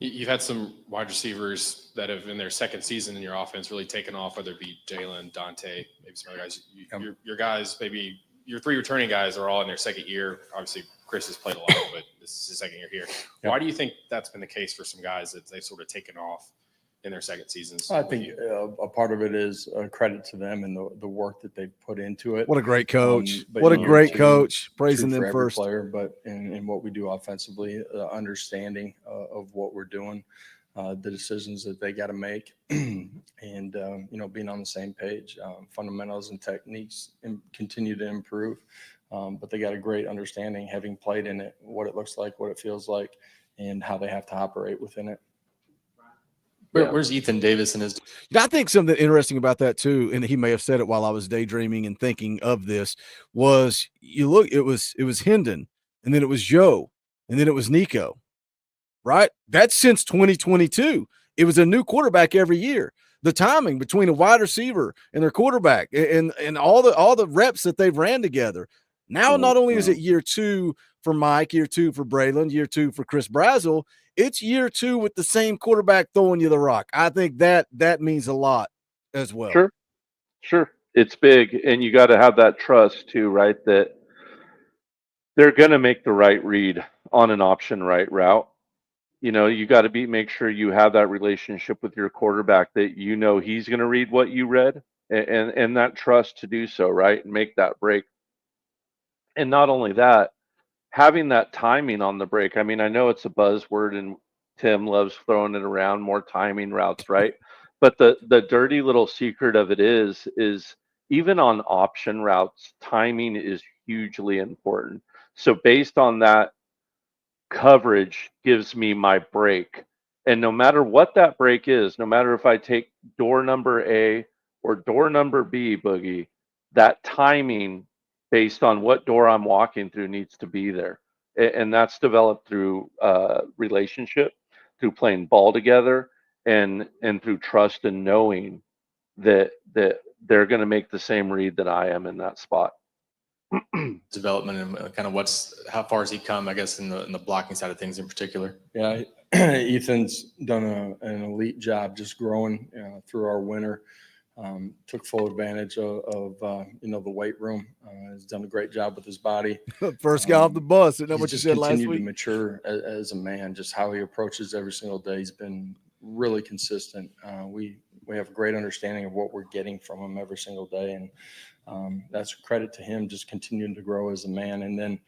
You've had some wide receivers that have in their second season in your offense really taken off, whether it be Jalen, Dante, maybe some other guys. Your guys, maybe your 3 returning guys are all in their second year. Obviously, Chris has played a lot, but this is his second year here. Why do you think that's been the case for some guys that they've sort of taken off in their second seasons? I think a part of it is a credit to them and the work that they've put into it. What a great coach. What a great coach. Praising them first. Player, but in what we do offensively, understanding of what we're doing, the decisions that they got to make, and being on the same page. Fundamentals and techniques continue to improve, but they got a great understanding, having played in it, what it looks like, what it feels like, and how they have to operate within it. Where's Ethan Davis and his? I think something interesting about that too, and he may have said it while I was daydreaming and thinking of this, was you look, it was Hendon, and then it was Joe, and then it was Nico, right? That's since 2022. It was a new quarterback every year. The timing between a wide receiver and their quarterback and all the reps that they've ran together. Now, not only is it year 2 for Mike, year 2 for Braylon, year 2 for Chris Brazel, it's year 2 with the same quarterback throwing you the rock. I think that means a lot as well. Sure. It's big, and you got to have that trust too, right? That they're going to make the right read on an option right route. You got to make sure you have that relationship with your quarterback that he's going to read what you read and that trust to do so, right? And make that break. And not only that, having that timing on the break. I mean, I know it's a buzzword and Tim loves throwing it around, more timing routes, right? But the dirty little secret of it is even on option routes, timing is hugely important. So based on that, coverage gives me my break. And no matter what that break is, no matter if I take door number A or door number B, Boogie, that timing based on what door I'm walking through needs to be there. And that's developed through relationship, through playing ball together and through trust and knowing that they're going to make the same read that I am in that spot. Development and kind of how far has he come, I guess, in the blocking side of things in particular? Yeah, Ethan's done an elite job just growing through our winter. Took full advantage of the weight room. Has done a great job with his body. First guy off the bus. Isn't that He's what you just said last continued week? to mature as a man. Just how he approaches every single day. He's been really consistent. We have a great understanding of what we're getting from him every single day, and that's a credit to him. Just continuing to grow as a man, and then.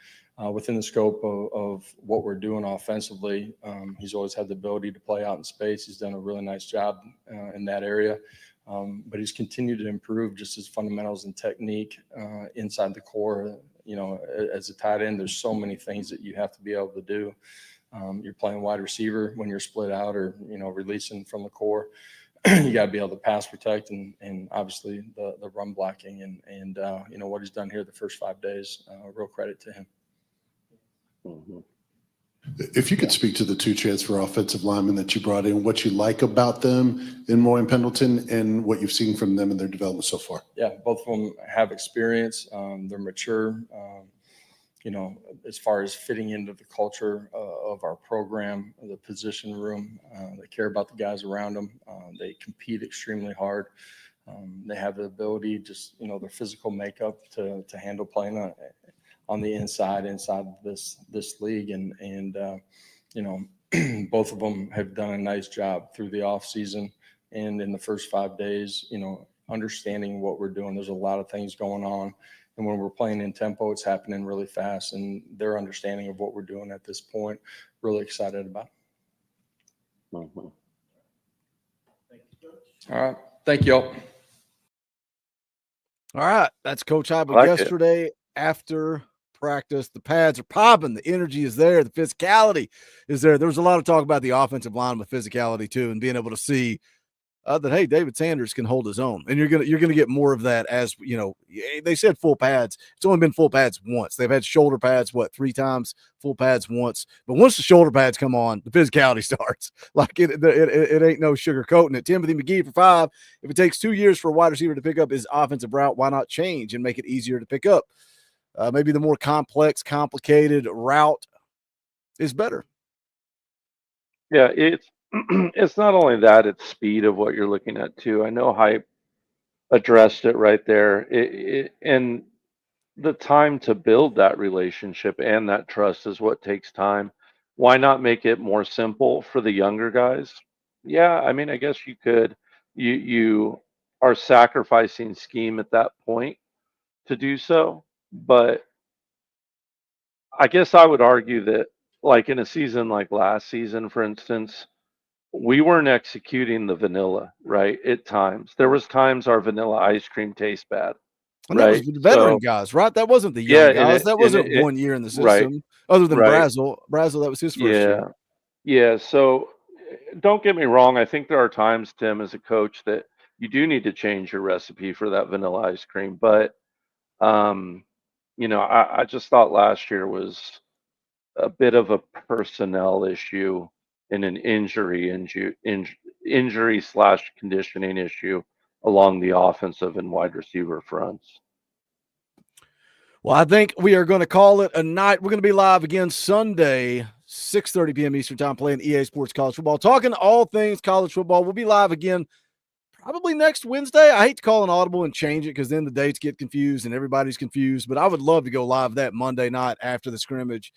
Within the scope of what we're doing offensively, he's always had the ability to play out in space. He's done a really nice job in that area, but he's continued to improve just his fundamentals and technique inside the core. As a tight end, there's so many things that you have to be able to do. You're playing wide receiver when you're split out or releasing from the core. You got to be able to pass protect and obviously the run blocking and what he's done here the first 5 days. Real credit to him. Mm-hmm. If you could speak to the two transfer offensive linemen that you brought in, what you like about them in Roy and Pendleton, and what you've seen from them in their development so far. Yeah, both of them have experience. They're mature. As far as fitting into the culture of our program, the position room, they care about the guys around them. They compete extremely hard. They have the ability, just their physical makeup to handle playing on the inside this league, and both of them have done a nice job through the off season and in the first 5 days, understanding what we're doing. There's a lot of things going on, and when we're playing in tempo, it's happening really fast, and their understanding of what we're doing at this point, really excited about. Mm-hmm. All right, thank you all. All right, that's Coach Heibel Like yesterday after practice. The pads are popping, the energy is there, the physicality is there. There was a lot of talk about the offensive line with physicality too, and being able to see that hey, David Sanders can hold his own, and you're gonna get more of that as they said full pads. It's only been full pads once. They've had shoulder pads 3 times, full pads once. But once the shoulder pads come on, the physicality starts. Like it ain't no sugarcoating it. Timothy McGee for 5. If it takes 2 years for a wide receiver to pick up his offensive route, why not change and make it easier to pick up? Maybe the more complex, complicated route is better. Yeah, it's not only that, it's speed of what you're looking at too. I know Hype addressed it right there. And the time to build that relationship and that trust is what takes time. Why not make it more simple for the younger guys? Yeah, I mean, I guess you could. You are sacrificing scheme at that point to do so, but I guess I would argue that, like in a season like last season, for instance, we weren't executing the vanilla right at times. There was times our vanilla ice cream tastes bad, And that was right? the veteran guys, right? That wasn't the young guys. That wasn't 1 year in the right, system, other than right, Brazel. Brazel, that was his first year. yeah. So don't get me wrong. I think there are times, Tim, as a coach, that you do need to change your recipe for that vanilla ice cream. But I just thought last year was a bit of a personnel issue and an injury/conditioning issue along the offensive and wide receiver fronts. Well, I think we are going to call it a night. We're going to be live again Sunday, 6:30 p.m. Eastern time, playing EA Sports College Football, talking all things college football. We'll be live again probably next Wednesday. I hate to call an audible and change it because then the dates get confused and everybody's confused, but I would love to go live that Monday night after the scrimmage.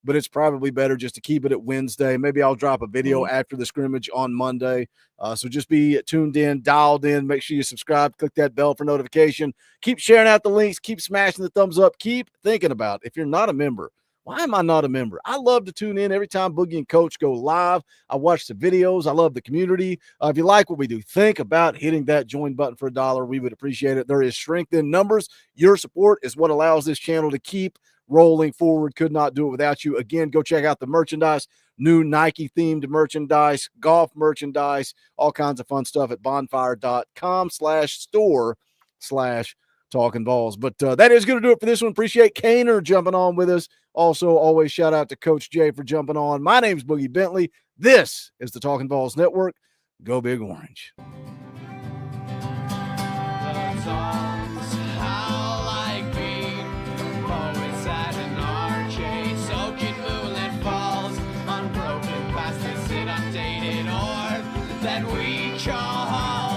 But it's probably better just to keep it at Wednesday. Maybe I'll drop a video after the scrimmage on Monday. So just be tuned in, dialed in. Make sure you subscribe, click that bell for notification. Keep sharing out the links. Keep smashing the thumbs up. Keep thinking about, if you're not a member, why am I not a member? I love to tune in every time Boogie and Coach go live. I watch the videos. I love the community. If you like what we do, think about hitting that join button for $1. We would appreciate it. There is strength in numbers. Your support is what allows this channel to keep rolling forward. Could not do it without you. Again, go check out the merchandise, new Nike themed merchandise, golf merchandise, all kinds of fun stuff at bonfire.com/store/Talkin VAWLS. But that is going to do it for this one. Appreciate Kaner jumping on with us. Also, always shout out to Coach Jay for jumping on. My name's Boogie Bentley. This is the Talkin Vols Network. Go Big Orange. That we call home.